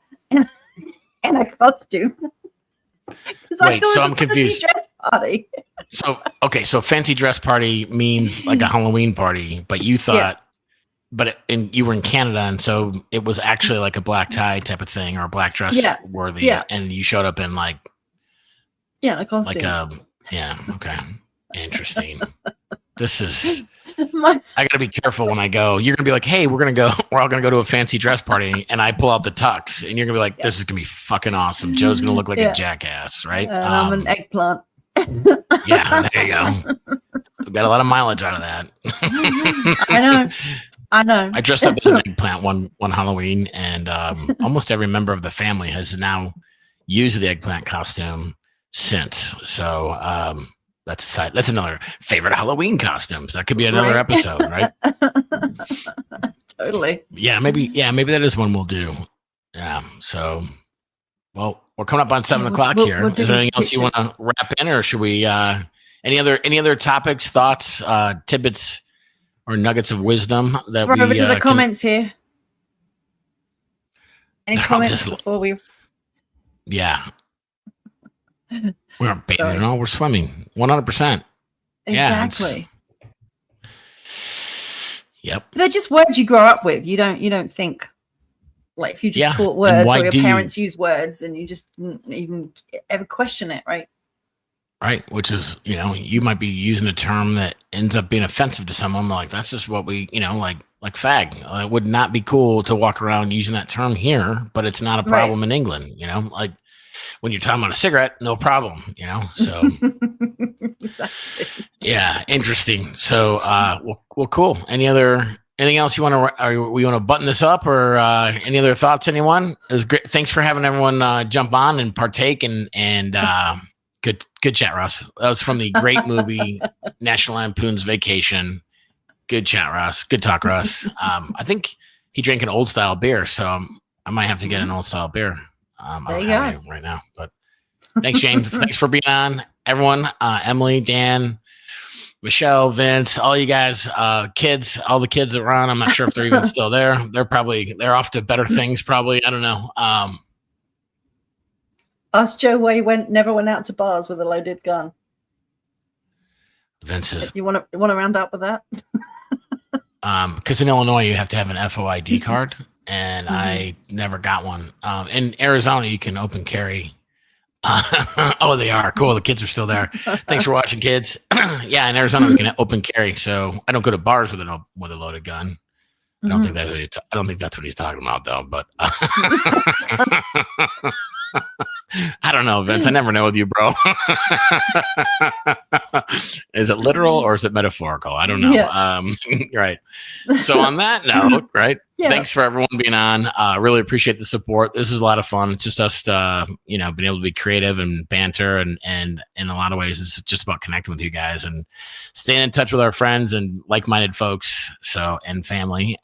costume. Wait, so I'm confused. Dress party. So fancy dress party means like a Halloween party, but you thought... And you were in Canada, and so it was actually like a black tie type of thing or a black dress worthy. Yeah. And you showed up in like a costume. Okay. Interesting. This is I gotta be careful when I go. You're gonna be like, hey, we're all gonna go to a fancy dress party, and I pull out the tux, and you're gonna be like, this is gonna be fucking awesome. Joe's gonna look like a jackass, right? I'm an eggplant. Yeah, there you go. We got a lot of mileage out of that. I know. I dressed up as an eggplant one Halloween, and almost every member of the family has now used the eggplant costume since. So that's another favorite Halloween costumes. That could be another episode, right? Totally. Yeah, maybe that is one we'll do. Yeah. So, well, we're coming up on 7 o'clock here. Is there anything else you want to wrap in, or should we? Any other topics, thoughts, tidbits, or nuggets of wisdom that we over to the comments here? Any comments before we? Yeah. We aren't bathing at all. We're swimming 100%. Exactly. Yep. They're just words you grow up with. You don't think like if you just taught words or your parents use words and you just even ever question it, right? Right. Which is, you might be using a term that ends up being offensive to someone. Like, that's just what we, like fag. It would not be cool to walk around using that term here, but it's not a problem in England, like when you're talking about a cigarette, no problem, so. Exactly. Yeah. Interesting. So, well, cool. Anything else you want to, we want to button this up, or any other thoughts, anyone? It was great. Thanks for having everyone jump on and partake and good chat, Ross. That was from the great movie National Lampoon's Vacation. Good chat, Ross. Good talk, Ross. I think he drank an old style beer, so I might have to get an old style beer. There you go. Right now, but thanks, Jane. Thanks for being on, everyone. Emily, Dan, Michelle, Vince, all you guys, kids, all the kids that were on. I'm not sure if they're even still there. They're off to better things, probably. I don't know. Ask Joe why he never went out to bars with a loaded gun. Vince is. You want to round up with that? Because in Illinois you have to have an FOID card, and I never got one. In Arizona you can open carry. Oh, they are cool. The kids are still there. Thanks for watching, kids. Yeah, in Arizona we can open carry, so I don't go to bars with a loaded gun. I don't think that's what he's talking about, though. But I don't know, Vince. I never know with you, bro. Is it literal or is it metaphorical? I don't know. Yeah. Right. So on that note, right. Yeah. Thanks for everyone being on. Really appreciate the support. This is a lot of fun. It's just us, being able to be creative and banter, and in a lot of ways, it's just about connecting with you guys and staying in touch with our friends and like-minded folks. And family.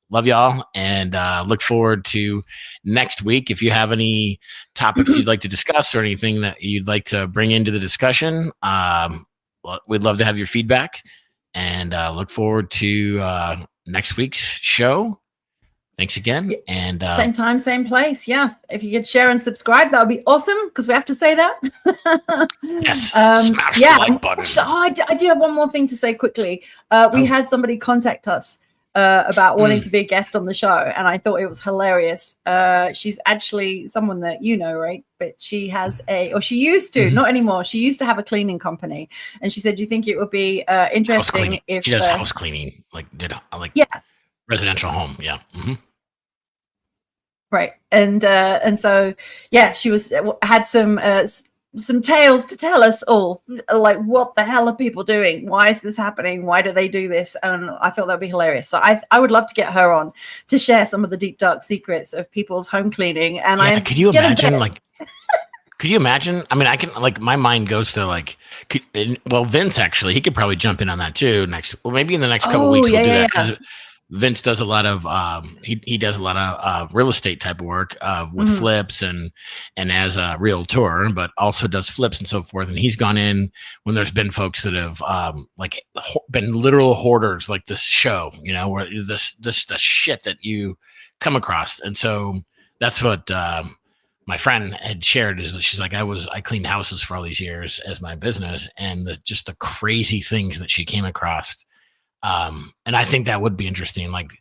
Love y'all, and look forward to next week. If you have any topics you'd like to discuss or anything that you'd like to bring into the discussion, we'd love to have your feedback, and look forward to next week's show. Thanks again. And same time, same place. Yeah. If you could share and subscribe, that would be awesome, because we have to say that. Yes. Smash the like button. I do have one more thing to say quickly. We had somebody contact us about wanting to be a guest on the show, and I thought it was hilarious. She's actually someone that you know, right? But she has she used to, not anymore. She used to have a cleaning company, and she said, "Do you think it would be interesting if she does house cleaning, residential home?" Yeah. Mm-hmm. Right, and so she had some tales to tell us all, like, what the hell are people doing? Why is this happening? Why do they do this? And I thought that'd be hilarious. So I would love to get her on to share some of the deep, dark secrets of people's home cleaning. And could you imagine, could you imagine? I mean, I can, my mind goes to Vince, actually, he could probably jump in on that too maybe in the next couple of weeks we'll do that. Because Vince does a lot of he does a lot of real estate type of work with flips and as a realtor, but also does flips and so forth. And he's gone in when there's been folks that have been literal hoarders, like this show, where this the shit that you come across. And so that's what my friend had shared, is that she's like, I cleaned houses for all these years as my business, and just the crazy things that she came across. And I think that would be interesting. Like,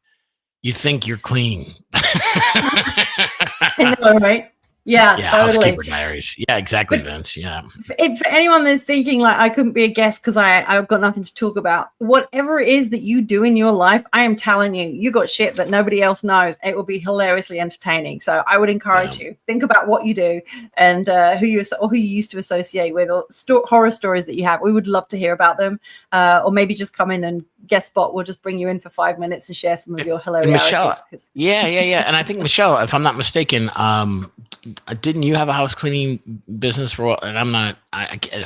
you think you're clean. I know, right? Yeah, totally. Housekeeper diaries. Yeah, exactly, Vince. Yeah. For anyone that's thinking like I couldn't be a guest because I've got nothing to talk about, whatever it is that you do in your life, I am telling you, you got shit that nobody else knows. It will be hilariously entertaining. So I would encourage you, think about what you do and who you used to associate with, or horror stories that you have. We would love to hear about them, or maybe just come in and guest spot. We'll just bring you in for 5 minutes and share some of your hilarities. Michelle, yeah. And I think Michelle, if I'm not mistaken, didn't you have a house cleaning business for a while? And I'm not,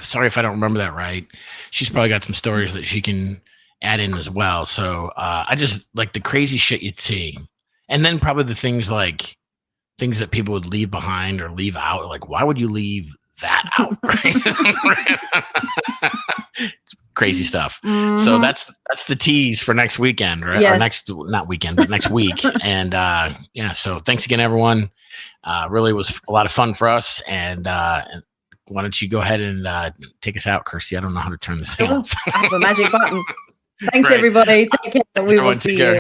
sorry if I don't remember that right. She's probably got some stories that she can add in as well. So I just like the crazy shit you'd see. And then probably the things that people would leave behind or leave out. Like, why would you leave that out? Right? Crazy stuff. Mm-hmm. So that's the tease for next weekend, right? Yes. Or not weekend, but next week. And so thanks again, everyone. Really was a lot of fun for us. And why don't you go ahead and take us out, Kirsty? I don't know how to turn this thing off. I have a magic button. Thanks, everybody. Take care. We will see you.